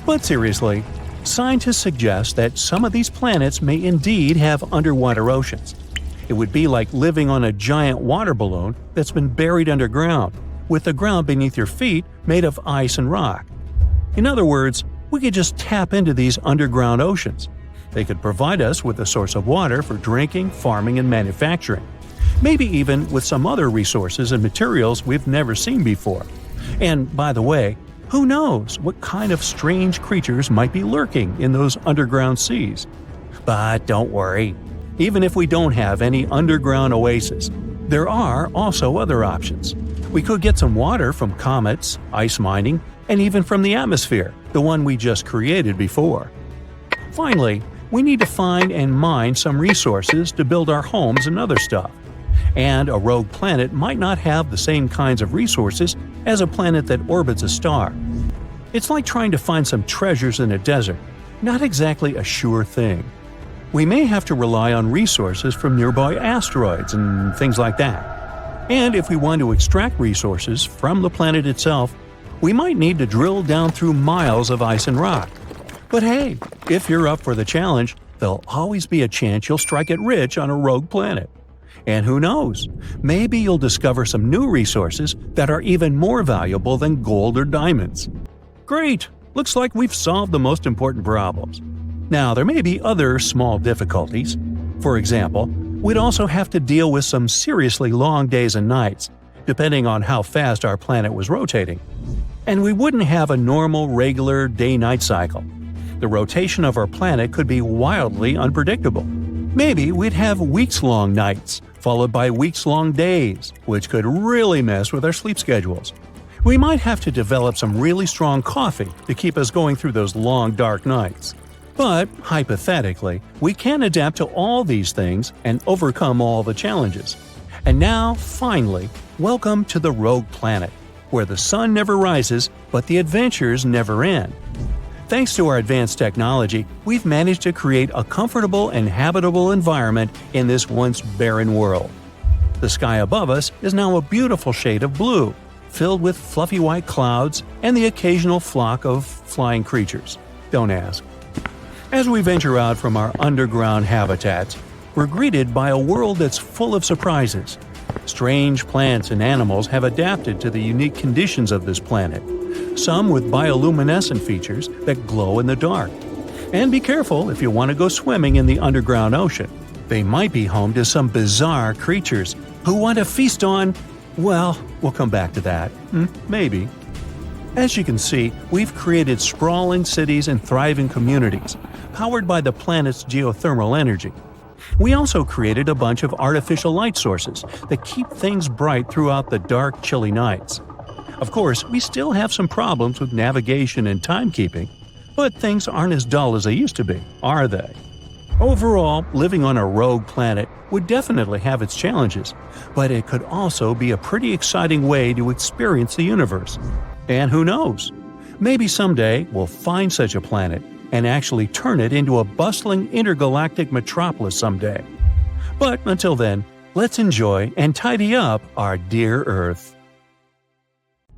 But seriously, scientists suggest that some of these planets may indeed have underwater oceans. It would be like living on a giant water balloon that's been buried underground, with the ground beneath your feet made of ice and rock. In other words, we could just tap into these underground oceans. They could provide us with a source of water for drinking, farming, and manufacturing. Maybe even with some other resources and materials we've never seen before. And by the way, who knows what kind of strange creatures might be lurking in those underground seas? But don't worry. Even if we don't have any underground oasis, there are also other options. We could get some water from comets, ice mining, and even from the atmosphere, the one we just created before. Finally, we need to find and mine some resources to build our homes and other stuff. And a rogue planet might not have the same kinds of resources as a planet that orbits a star. It's like trying to find some treasures in a desert, not exactly a sure thing. We may have to rely on resources from nearby asteroids and things like that. And if we want to extract resources from the planet itself, we might need to drill down through miles of ice and rock. But hey, if you're up for the challenge, there'll always be a chance you'll strike it rich on a rogue planet. And who knows, maybe you'll discover some new resources that are even more valuable than gold or diamonds. Great! Looks like we've solved the most important problems. Now, there may be other small difficulties. For example, we'd also have to deal with some seriously long days and nights, depending on how fast our planet was rotating. And we wouldn't have a normal, regular day-night cycle. The rotation of our planet could be wildly unpredictable. Maybe we'd have weeks-long nights, followed by weeks-long days, which could really mess with our sleep schedules. We might have to develop some really strong coffee to keep us going through those long, dark nights. But, hypothetically, we can adapt to all these things and overcome all the challenges. And now, finally, welcome to the rogue planet, where the sun never rises, but the adventures never end. Thanks to our advanced technology, we've managed to create a comfortable and habitable environment in this once barren world. The sky above us is now a beautiful shade of blue, filled with fluffy white clouds and the occasional flock of flying creatures. Don't ask. As we venture out from our underground habitats, we're greeted by a world that's full of surprises. Strange plants and animals have adapted to the unique conditions of this planet, some with bioluminescent features that glow in the dark. And be careful if you want to go swimming in the underground ocean. They might be home to some bizarre creatures who want to feast on… well, we'll come back to that. Maybe. As you can see, we've created sprawling cities and thriving communities, powered by the planet's geothermal energy. We also created a bunch of artificial light sources that keep things bright throughout the dark, chilly nights. Of course, we still have some problems with navigation and timekeeping, but things aren't as dull as they used to be, are they? Overall, living on a rogue planet would definitely have its challenges, but it could also be a pretty exciting way to experience the universe. And who knows? Maybe someday we'll find such a planet and actually turn it into a bustling intergalactic metropolis someday. But until then, let's enjoy and tidy up our dear Earth.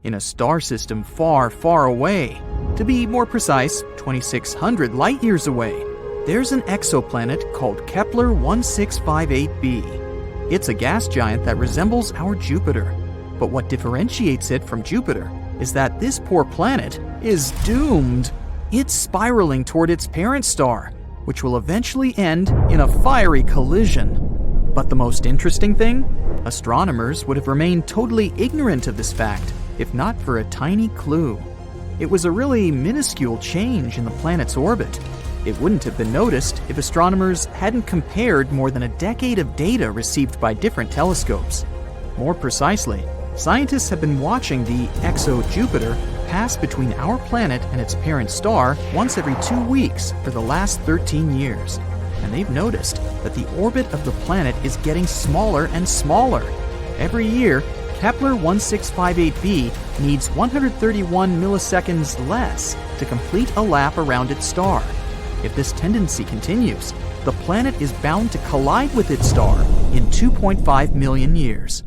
In a star system far, far away, to be more precise, 2,600 light-years away, there's an exoplanet called Kepler 1658b. It's a gas giant that resembles our Jupiter. But what differentiates it from Jupiter is that this poor planet is doomed. It's spiraling toward its parent star, which will eventually end in a fiery collision. But the most interesting thing? Astronomers would have remained totally ignorant of this fact, if not for a tiny clue. It was a really minuscule change in the planet's orbit. It wouldn't have been noticed if astronomers hadn't compared more than a decade of data received by different telescopes. More precisely, scientists have been watching the exo-Jupiter pass between our planet and its parent star once every 2 weeks for the last 13 years. And they've noticed that the orbit of the planet is getting smaller and smaller. Every year, Kepler 1658b needs 131 milliseconds less to complete a lap around its star. If this tendency continues, the planet is bound to collide with its star in 2.5 million years.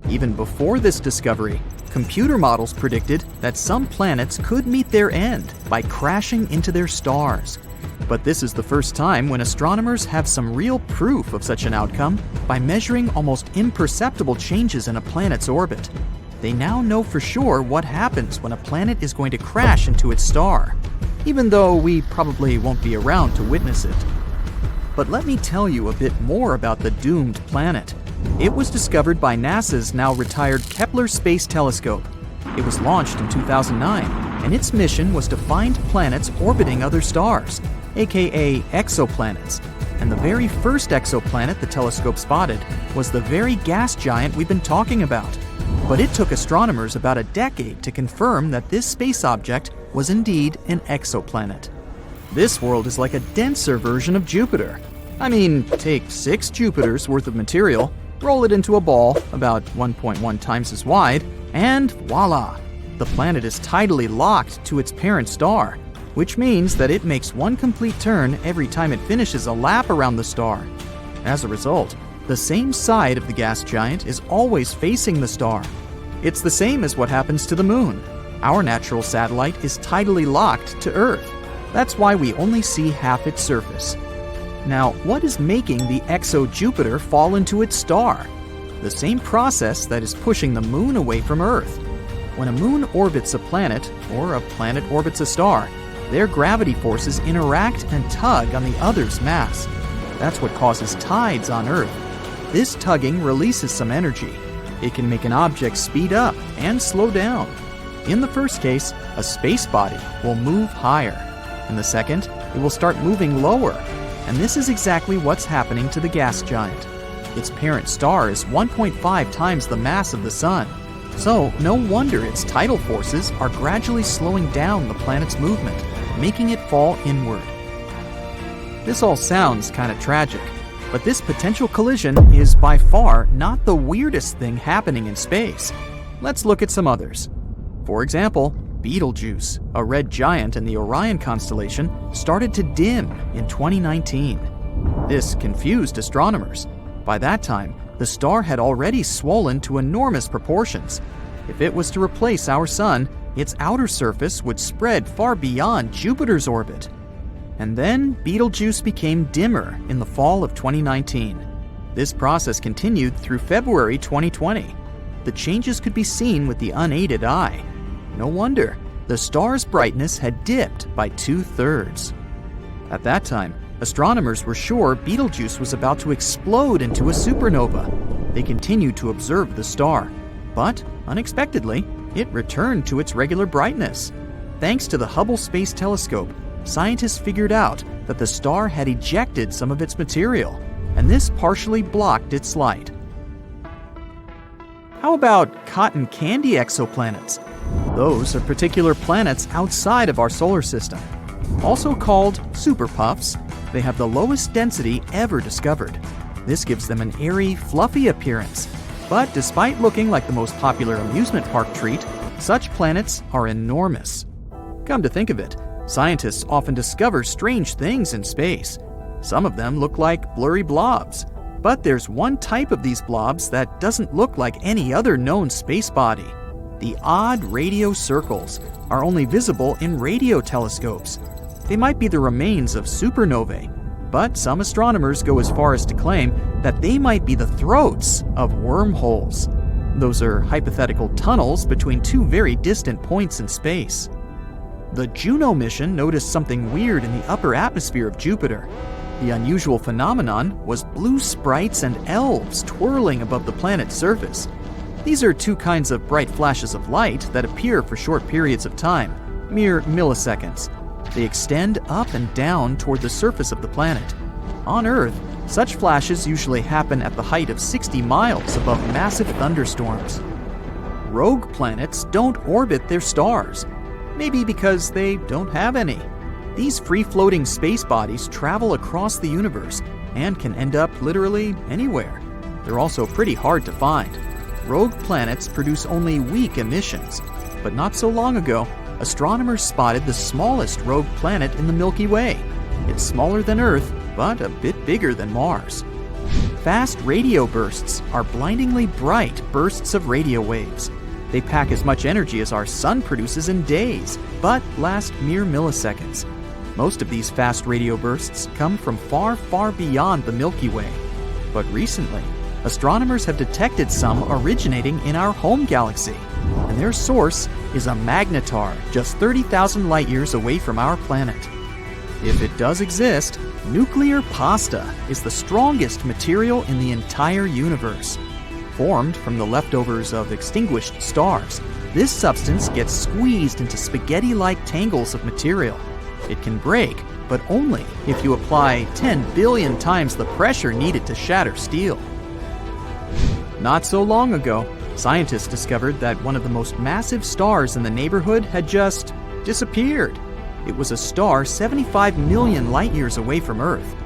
Even before this discovery, computer models predicted that some planets could meet their end by crashing into their stars. But this is the first time when astronomers have some real proof of such an outcome by measuring almost imperceptible changes in a planet's orbit. They now know for sure what happens when a planet is going to crash into its star, even though we probably won't be around to witness it. But let me tell you a bit more about the doomed planet. It was discovered by NASA's now retired Kepler Space Telescope. It was launched in 2009, and its mission was to find planets orbiting other stars, aka exoplanets. And the very first exoplanet the telescope spotted was the very gas giant we've been talking about. But it took astronomers about a decade to confirm that this space object was indeed an exoplanet. This world is like a denser version of Jupiter. I mean, take 6 Jupiters worth of material, roll it into a ball about 1.1 times as wide, and voila! The planet is tidally locked to its parent star, which means that it makes one complete turn every time it finishes a lap around the star. As a result, the same side of the gas giant is always facing the star. It's the same as what happens to the moon. Our natural satellite is tidally locked to Earth. That's why we only see half its surface. Now, what is making the exo-Jupiter fall into its star? The same process that is pushing the moon away from Earth. When a moon orbits a planet, or a planet orbits a star, Their gravity forces interact and tug on the other's mass. That's what causes tides on Earth. This tugging releases some energy. It can make an object speed up and slow down. In the first case, a space body will move higher. In the second, it will start moving lower. And this is exactly what's happening to the gas giant. Its parent star is 1.5 times the mass of the Sun. So, no wonder its tidal forces are gradually slowing down the planet's movement, making it fall inward. This all sounds kind of tragic, but this potential collision is by far not the weirdest thing happening in space. Let's look at some others. For example, Betelgeuse, a red giant in the Orion constellation, started to dim in 2019. This confused astronomers. By that time, the star had already swollen to enormous proportions. If it was to replace our Sun, its outer surface would spread far beyond Jupiter's orbit. And then Betelgeuse became dimmer in the fall of 2019. This process continued through February 2020. The changes could be seen with the unaided eye. No wonder, the star's brightness had dipped by 2/3. At that time, astronomers were sure Betelgeuse was about to explode into a supernova. They continued to observe the star, but unexpectedly, it returned to its regular brightness. Thanks to the Hubble Space Telescope, scientists figured out that the star had ejected some of its material, and this partially blocked its light. How about cotton candy exoplanets? Those are particular planets outside of our solar system. Also called superpuffs, they have the lowest density ever discovered. This gives them an airy, fluffy appearance. But despite looking like the most popular amusement park treat, such planets are enormous. Come to think of it, scientists often discover strange things in space. Some of them look like blurry blobs. But there's one type of these blobs that doesn't look like any other known space body. The odd radio circles are only visible in radio telescopes. They might be the remains of supernovae, but some astronomers go as far as to claim that they might be the throats of wormholes. Those are hypothetical tunnels between two very distant points in space. The Juno mission noticed something weird in the upper atmosphere of Jupiter. The unusual phenomenon was blue sprites and elves twirling above the planet's surface. These are two kinds of bright flashes of light that appear for short periods of time, mere milliseconds. They extend up and down toward the surface of the planet. On Earth, such flashes usually happen at the height of 60 miles above massive thunderstorms. Rogue planets don't orbit their stars, maybe because they don't have any. These free-floating space bodies travel across the universe and can end up literally anywhere. They're also pretty hard to find. Rogue planets produce only weak emissions, but not so long ago, astronomers spotted the smallest rogue planet in the Milky Way. It's smaller than Earth, but a bit bigger than Mars. Fast radio bursts are blindingly bright bursts of radio waves. They pack as much energy as our Sun produces in days, but last mere milliseconds. Most of these fast radio bursts come from far, far beyond the Milky Way. But recently, astronomers have detected some originating in our home galaxy, and their source is a magnetar just 30,000 light-years away from our planet. If it does exist, nuclear pasta is the strongest material in the entire universe. Formed from the leftovers of extinguished stars, this substance gets squeezed into spaghetti-like tangles of material. It can break, but only if you apply 10 billion times the pressure needed to shatter steel. Not so long ago, scientists discovered that one of the most massive stars in the neighborhood had just disappeared. It was a star 75 million light-years away from Earth.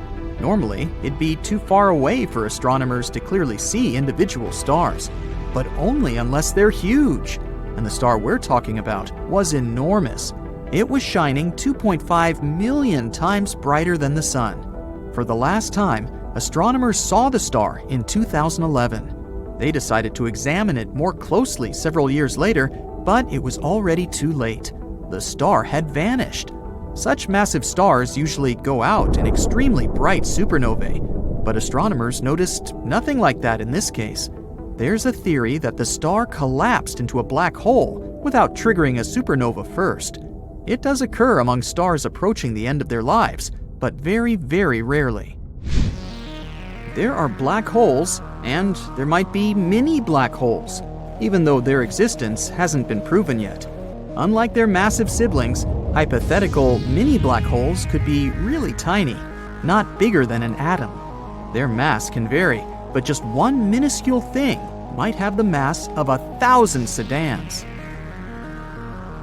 Normally, it'd be too far away for astronomers to clearly see individual stars, but only unless they're huge. And the star we're talking about was enormous. It was shining 2.5 million times brighter than the Sun. For the last time, astronomers saw the star in 2011. They decided to examine it more closely several years later, but it was already too late. The star had vanished. Such massive stars usually go out in extremely bright supernovae, but astronomers noticed nothing like that in this case. There's a theory that the star collapsed into a black hole without triggering a supernova first. It does occur among stars approaching the end of their lives, but very, very rarely. There are black holes, and there might be mini black holes, even though their existence hasn't been proven yet. Unlike their massive siblings, hypothetical mini black holes could be really tiny, not bigger than an atom. Their mass can vary, but just one minuscule thing might have the mass of 1,000 sedans.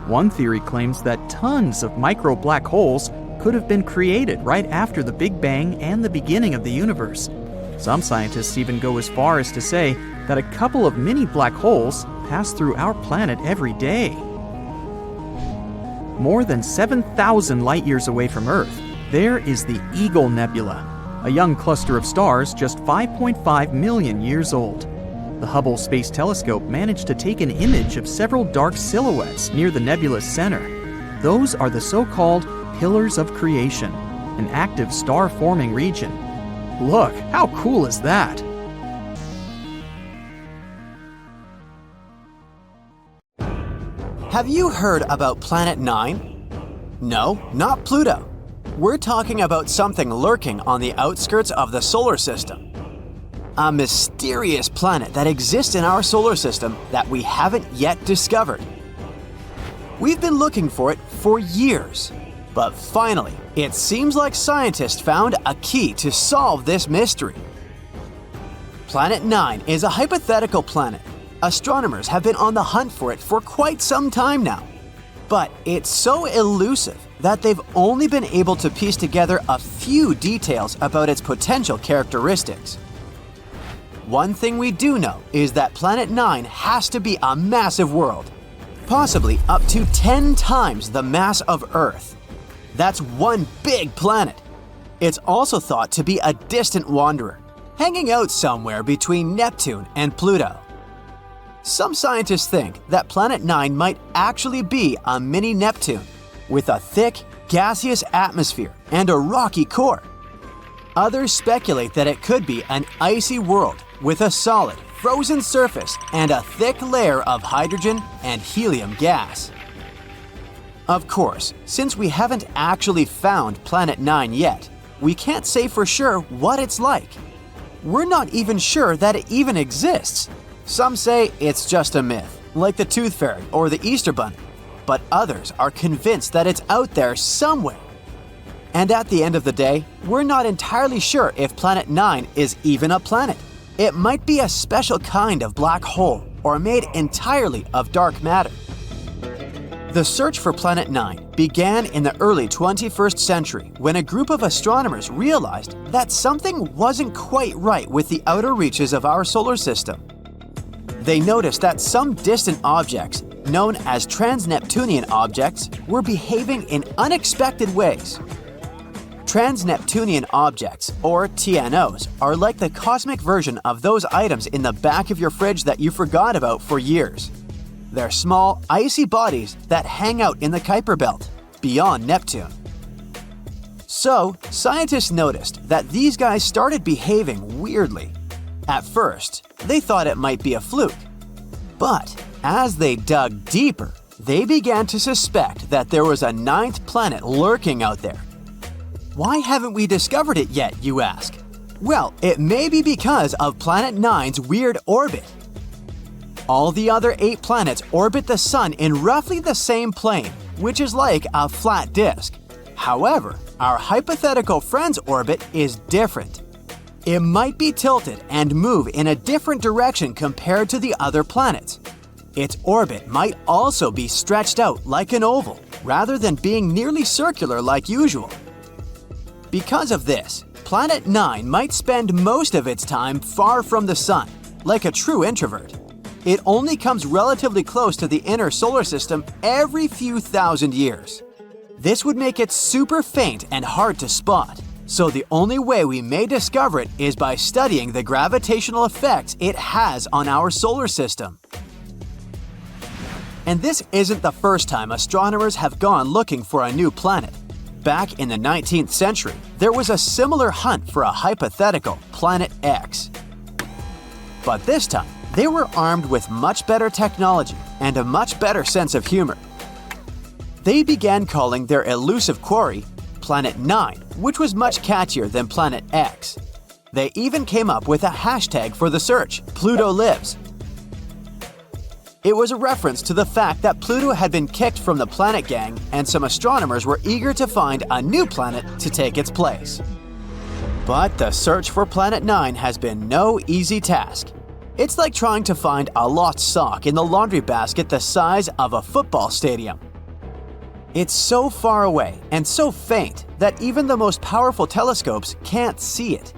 One theory claims that tons of micro black holes could have been created right after the Big Bang and the beginning of the universe. Some scientists even go as far as to say that a couple of mini black holes pass through our planet every day. More than 7,000 light-years away from Earth, there is the Eagle Nebula, a young cluster of stars just 5.5 million years old. The Hubble Space Telescope managed to take an image of several dark silhouettes near the nebula's center. Those are the so-called pillars of creation, an active star-forming region. Look, how cool is that? Have you heard about Planet 9? No, not Pluto. We're talking about something lurking on the outskirts of the solar system. A mysterious planet that exists in our solar system that we haven't yet discovered. We've been looking for it for years, but finally, it seems like scientists found a key to solve this mystery. Planet 9 is a hypothetical planet. Astronomers have been on the hunt for it for quite some time now. But it's so elusive that they've only been able to piece together a few details about its potential characteristics. One thing we do know is that Planet 9 has to be a massive world, possibly up to 10 times the mass of Earth. That's one big planet. It's also thought to be a distant wanderer, hanging out somewhere between Neptune and Pluto. Some scientists think that Planet 9 might actually be a mini Neptune, with a thick, gaseous atmosphere and a rocky core. Others speculate that it could be an icy world with a solid, frozen surface and a thick layer of hydrogen and helium gas. Of course, since we haven't actually found Planet 9 yet, we can't say for sure what it's like. We're not even sure that it even exists. Some say it's just a myth, like the Tooth Fairy or the Easter Bunny, but others are convinced that it's out there somewhere. And at the end of the day, we're not entirely sure if Planet 9 is even a planet. It might be a special kind of black hole or made entirely of dark matter. The search for Planet 9 began in the early 21st century when a group of astronomers realized that something wasn't quite right with the outer reaches of our solar system. They noticed that some distant objects, known as trans-Neptunian objects, were behaving in unexpected ways. Trans-Neptunian objects, or TNOs, are like the cosmic version of those items in the back of your fridge that you forgot about for years. They're small, icy bodies that hang out in the Kuiper Belt, beyond Neptune. So, scientists noticed that these guys started behaving weirdly. At first, they thought it might be a fluke. But as they dug deeper, they began to suspect that there was a ninth planet lurking out there. Why haven't we discovered it yet, you ask? Well, it may be because of Planet 9's weird orbit. All the other 8 planets orbit the Sun in roughly the same plane, which is like a flat disk. However, our hypothetical friend's orbit is different. It might be tilted and move in a different direction compared to the other planets. Its orbit might also be stretched out like an oval, rather than being nearly circular like usual. Because of this, Planet 9 might spend most of its time far from the Sun, like a true introvert. It only comes relatively close to the inner solar system every few thousand years. This would make it super faint and hard to spot, so the only way we may discover it is by studying the gravitational effects it has on our solar system. And this isn't the first time astronomers have gone looking for a new planet. Back in the 19th century, there was a similar hunt for a hypothetical Planet X. But this time, they were armed with much better technology and a much better sense of humor. they began calling their elusive quarry Planet 9, which was much catchier than Planet X. They even came up with a hashtag for the search, Pluto Lives. It was a reference to the fact that Pluto had been kicked from the planet gang, and some astronomers were eager to find a new planet to take its place. But the search for Planet 9 has been no easy task. It's like trying to find a lost sock in the laundry basket the size of a football stadium. It's so far away and so faint that even the most powerful telescopes can't see it.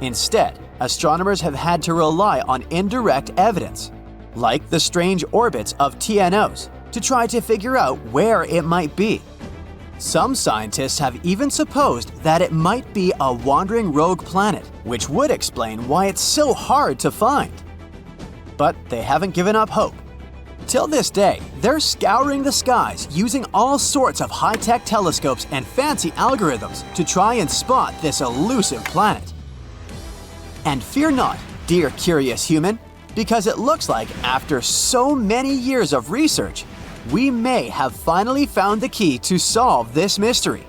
Instead, astronomers have had to rely on indirect evidence, like the strange orbits of TNOs, to try to figure out where it might be. Some scientists have even supposed that it might be a wandering rogue planet, which would explain why it's so hard to find. But they haven't given up hope. Till this day, they're scouring the skies using all sorts of high-tech telescopes and fancy algorithms to try and spot this elusive planet. And fear not, dear curious human, because it looks like after so many years of research, we may have finally found the key to solve this mystery.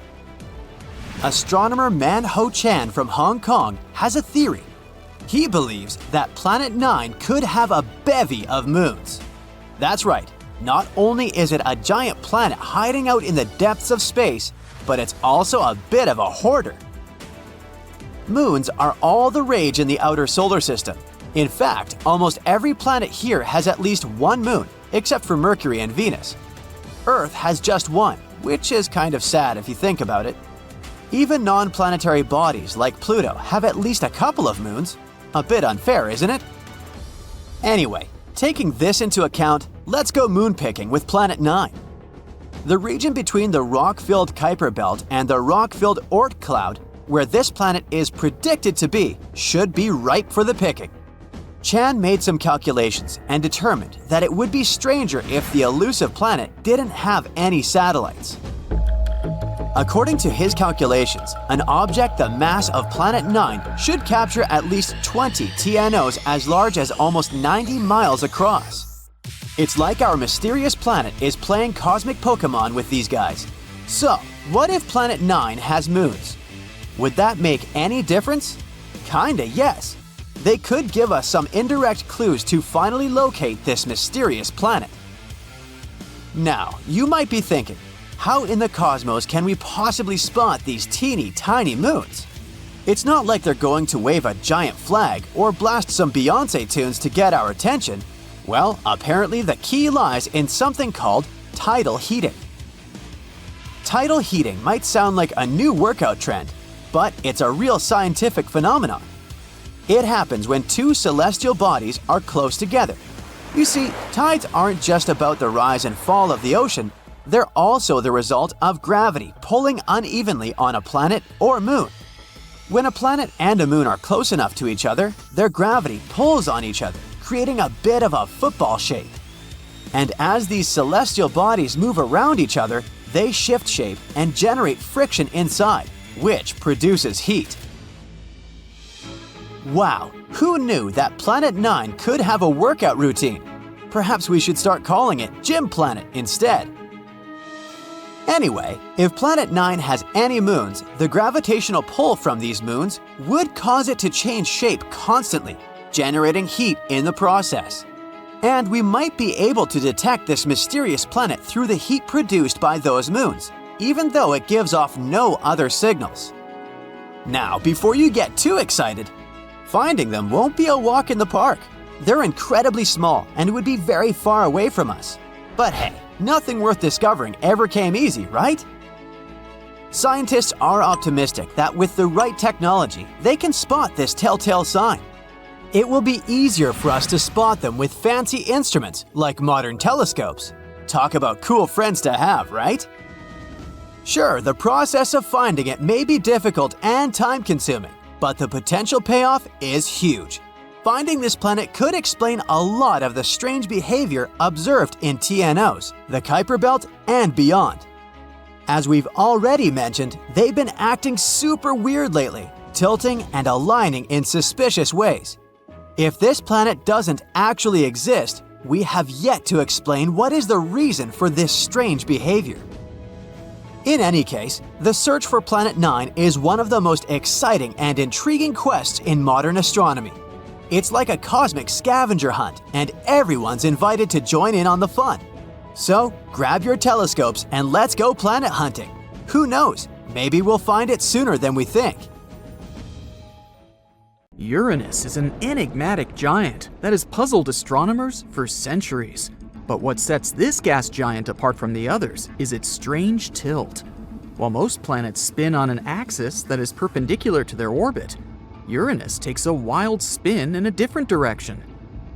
Astronomer Man Ho Chan from Hong Kong has a theory. He believes that Planet 9 could have a bevy of moons. That's right, not only is it a giant planet hiding out in the depths of space, but it's also a bit of a hoarder. Moons are all the rage in the outer solar system. In fact, almost every planet here has at least one moon, except for Mercury and Venus. Earth has just one, which is kind of sad if you think about it. Even non-planetary bodies like Pluto have at least a couple of moons. A bit unfair, isn't it? Anyway, taking this into account, let's go moon picking with Planet 9. The region between the rock-filled Kuiper Belt and the rock-filled Oort cloud, where this planet is predicted to be, should be ripe for the picking. Chan made some calculations and determined that it would be stranger if the elusive planet didn't have any satellites. According to his calculations, an object the mass of Planet 9 should capture at least 20 TNOs as large as almost 90 miles across. It's like our mysterious planet is playing cosmic Pokemon with these guys. So, what if Planet 9 has moons? Would that make any difference? Kinda, yes. They could give us some indirect clues to finally locate this mysterious planet. Now, you might be thinking, how in the cosmos can we possibly spot these teeny tiny moons? It's not like they're going to wave a giant flag or blast some Beyoncé tunes to get our attention. Well, apparently the key lies in something called tidal heating. Tidal heating might sound like a new workout trend, but it's a real scientific phenomenon. It happens when two celestial bodies are close together. You see, tides aren't just about the rise and fall of the ocean, they're also the result of gravity pulling unevenly on a planet or moon. When a planet and a moon are close enough to each other, their gravity pulls on each other, creating a bit of a football shape. And as these celestial bodies move around each other, they shift shape and generate friction inside, which produces heat. Wow, who knew that Planet 9 could have a workout routine? Perhaps we should start calling it Gym Planet instead. Anyway, if Planet 9 has any moons, the gravitational pull from these moons would cause it to change shape constantly, generating heat in the process. And we might be able to detect this mysterious planet through the heat produced by those moons, even though it gives off no other signals. Now, before you get too excited, finding them won't be a walk in the park. They're incredibly small and would be very far away from us. But hey, nothing worth discovering ever came easy, right? Scientists are optimistic that with the right technology, they can spot this telltale sign. It will be easier for us to spot them with fancy instruments like modern telescopes. Talk about cool friends to have, right? Sure, the process of finding it may be difficult and time-consuming, but the potential payoff is huge. Finding this planet could explain a lot of the strange behavior observed in TNOs, the Kuiper Belt, and beyond. As we've already mentioned, they've been acting super weird lately, tilting and aligning in suspicious ways. If this planet doesn't actually exist, we have yet to explain what is the reason for this strange behavior. In any case, the search for Planet 9 is one of the most exciting and intriguing quests in modern astronomy. It's like a cosmic scavenger hunt, and everyone's invited to join in on the fun. So, grab your telescopes and let's go planet hunting. Who knows, maybe we'll find it sooner than we think. Uranus is an enigmatic giant that has puzzled astronomers for centuries. But what sets this gas giant apart from the others is its strange tilt. While most planets spin on an axis that is perpendicular to their orbit, Uranus takes a wild spin in a different direction.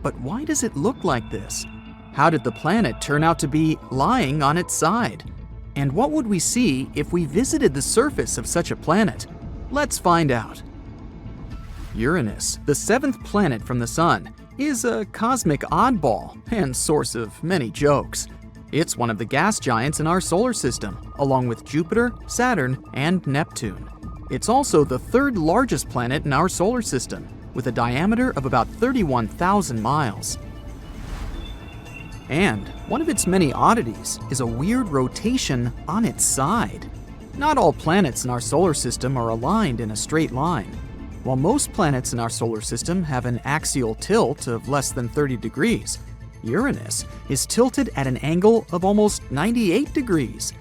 But why does it look like this? How did the planet turn out to be lying on its side? And what would we see if we visited the surface of such a planet? Let's find out. Uranus, the seventh planet from the Sun, is a cosmic oddball and source of many jokes. It's one of the gas giants in our solar system, along with Jupiter, Saturn, and Neptune. It's also the third largest planet in our solar system, with a diameter of about 31,000 miles. And one of its many oddities is a weird rotation on its side. Not all planets in our solar system are aligned in a straight line. While most planets in our solar system have an axial tilt of less than 30 degrees, Uranus is tilted at an angle of almost 98 degrees.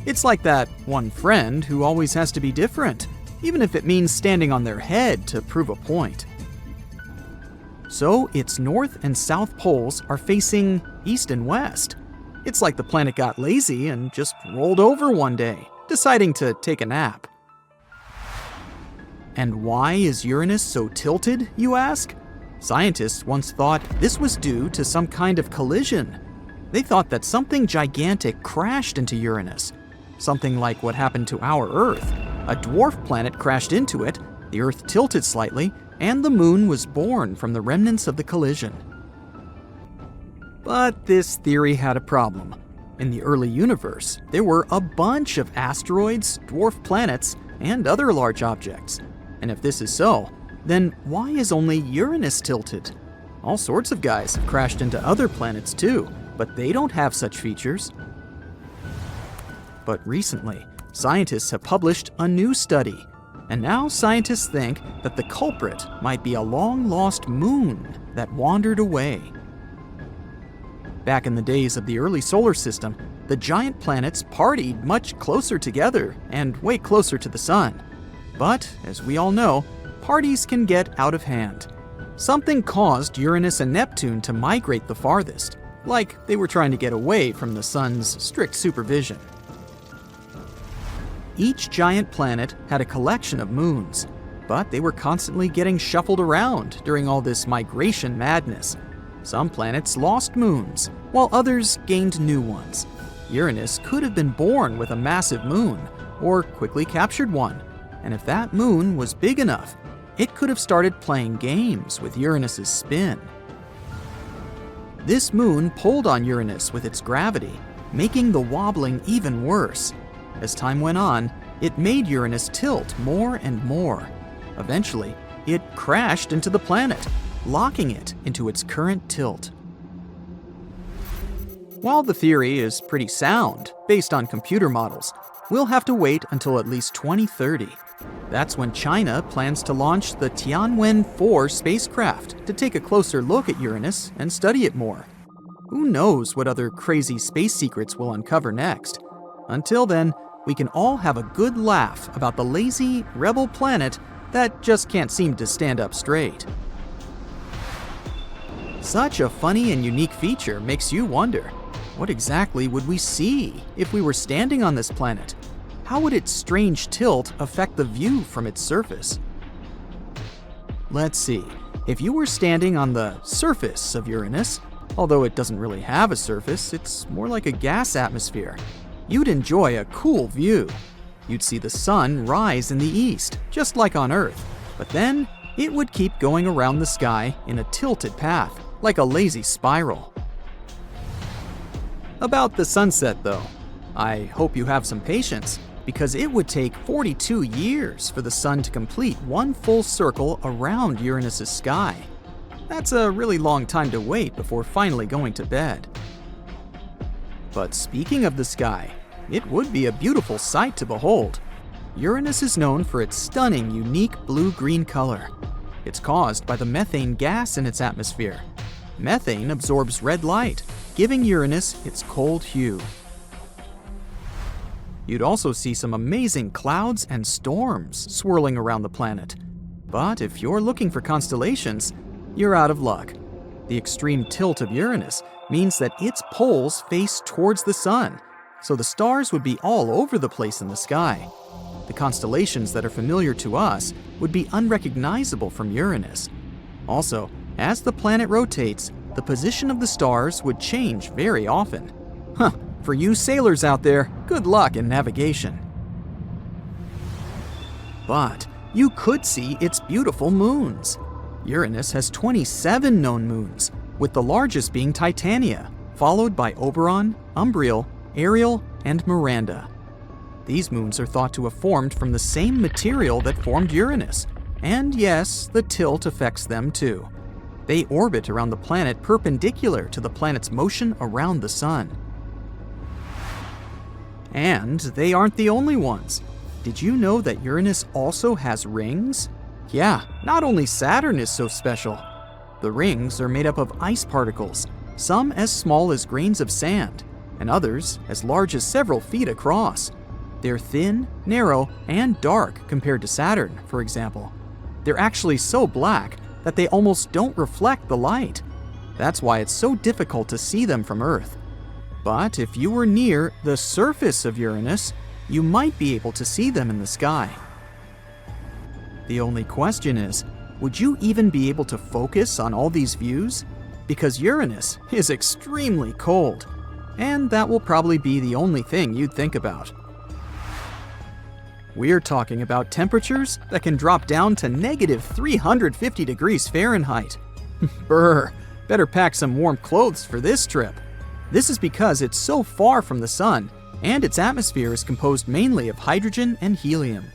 It's like that one friend who always has to be different, even if it means standing on their head to prove a point. So its north and south poles are facing east and west. It's like the planet got lazy and just rolled over one day, deciding to take a nap. And why is Uranus so tilted, you ask? Scientists once thought this was due to some kind of collision. They thought that something gigantic crashed into Uranus, something like what happened to our Earth. A dwarf planet crashed into it, the Earth tilted slightly, and the Moon was born from the remnants of the collision. But this theory had a problem. In the early universe, there were a bunch of asteroids, dwarf planets, and other large objects. And if this is so, then why is only Uranus tilted? All sorts of guys have crashed into other planets too, but they don't have such features. But recently, scientists have published a new study, and now scientists think that the culprit might be a long-lost moon that wandered away. Back in the days of the early solar system, the giant planets partied much closer together and way closer to the sun. But, as we all know, parties can get out of hand. Something caused Uranus and Neptune to migrate the farthest, like they were trying to get away from the sun's strict supervision. Each giant planet had a collection of moons, but they were constantly getting shuffled around during all this migration madness. Some planets lost moons, while others gained new ones. Uranus could have been born with a massive moon, or quickly captured one. And if that moon was big enough, it could have started playing games with Uranus's spin. This moon pulled on Uranus with its gravity, making the wobbling even worse. As time went on, it made Uranus tilt more and more. Eventually, it crashed into the planet, locking it into its current tilt. While the theory is pretty sound, based on computer models, we'll have to wait until at least 2030. That's when China plans to launch the Tianwen-4 spacecraft to take a closer look at Uranus and study it more. Who knows what other crazy space secrets we'll uncover next? Until then, we can all have a good laugh about the lazy, rebel planet that just can't seem to stand up straight. Such a funny and unique feature makes you wonder, what exactly would we see if we were standing on this planet? How would its strange tilt affect the view from its surface? Let's see. If you were standing on the surface of Uranus, although it doesn't really have a surface, it's more like a gas atmosphere, you'd enjoy a cool view. You'd see the sun rise in the east, just like on Earth, but then it would keep going around the sky in a tilted path, like a lazy spiral. About the sunset, though, I hope you have some patience, because it would take 42 years for the sun to complete one full circle around Uranus's sky. That's a really long time to wait before finally going to bed. But speaking of the sky, it would be a beautiful sight to behold. Uranus is known for its stunning, unique blue-green color. It's caused by the methane gas in its atmosphere. Methane absorbs red light, giving Uranus its cold hue. You'd also see some amazing clouds and storms swirling around the planet. But if you're looking for constellations, you're out of luck. The extreme tilt of Uranus means that its poles face towards the sun, so the stars would be all over the place in the sky. The constellations that are familiar to us would be unrecognizable from Uranus. Also, as the planet rotates, the position of the stars would change very often. For you sailors out there, good luck in navigation. But you could see its beautiful moons. Uranus has 27 known moons, with the largest being Titania, followed by Oberon, Umbriel, Ariel, and Miranda. These moons are thought to have formed from the same material that formed Uranus, and yes, the tilt affects them too. They orbit around the planet perpendicular to the planet's motion around the sun. And they aren't the only ones. Did you know that Uranus also has rings? Yeah, not only Saturn is so special. The rings are made up of ice particles, some as small as grains of sand, and others as large as several feet across. They're thin, narrow, and dark compared to Saturn, for example. They're actually so black that they almost don't reflect the light. That's why it's so difficult to see them from Earth. But if you were near the surface of Uranus, you might be able to see them in the sky. The only question is, would you even be able to focus on all these views? Because Uranus is extremely cold, and that will probably be the only thing you'd think about. We're talking about temperatures that can drop down to negative 350 degrees Fahrenheit. Brr, better pack some warm clothes for this trip. This is because it's so far from the sun, and its atmosphere is composed mainly of hydrogen and helium.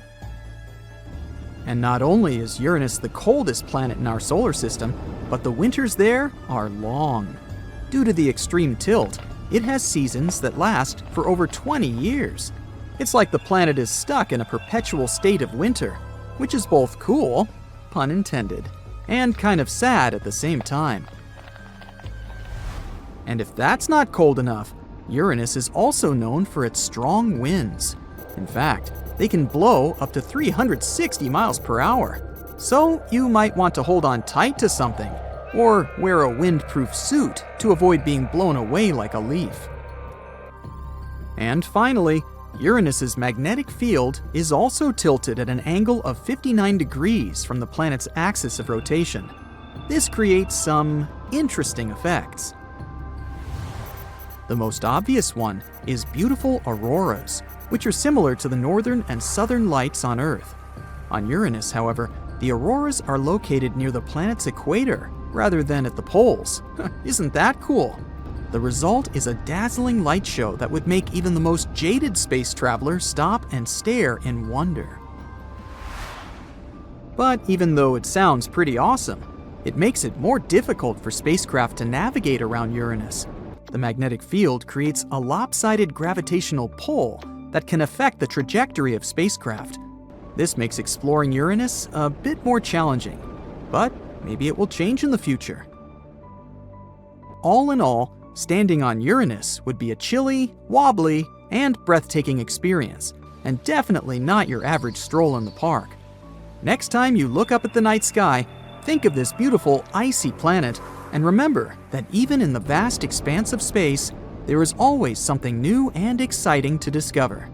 And not only is Uranus the coldest planet in our solar system, but the winters there are long. Due to the extreme tilt, it has seasons that last for over 20 years. It's like the planet is stuck in a perpetual state of winter, which is both cool, pun intended, and kind of sad at the same time. And if that's not cold enough, Uranus is also known for its strong winds. In fact, they can blow up to 360 miles per hour. So you might want to hold on tight to something, or wear a windproof suit to avoid being blown away like a leaf. And finally, Uranus's magnetic field is also tilted at an angle of 59 degrees from the planet's axis of rotation. This creates some interesting effects. The most obvious one is beautiful auroras, which are similar to the northern and southern lights on Earth. On Uranus, however, the auroras are located near the planet's equator rather than at the poles. Isn't that cool? The result is a dazzling light show that would make even the most jaded space traveler stop and stare in wonder. But even though it sounds pretty awesome, it makes it more difficult for spacecraft to navigate around Uranus. The magnetic field creates a lopsided gravitational pull that can affect the trajectory of spacecraft. This makes exploring Uranus a bit more challenging, but maybe it will change in the future. All in all, standing on Uranus would be a chilly, wobbly, and breathtaking experience, and definitely not your average stroll in the park. Next time you look up at the night sky, think of this beautiful icy planet, and remember that even in the vast expanse of space, there is always something new and exciting to discover.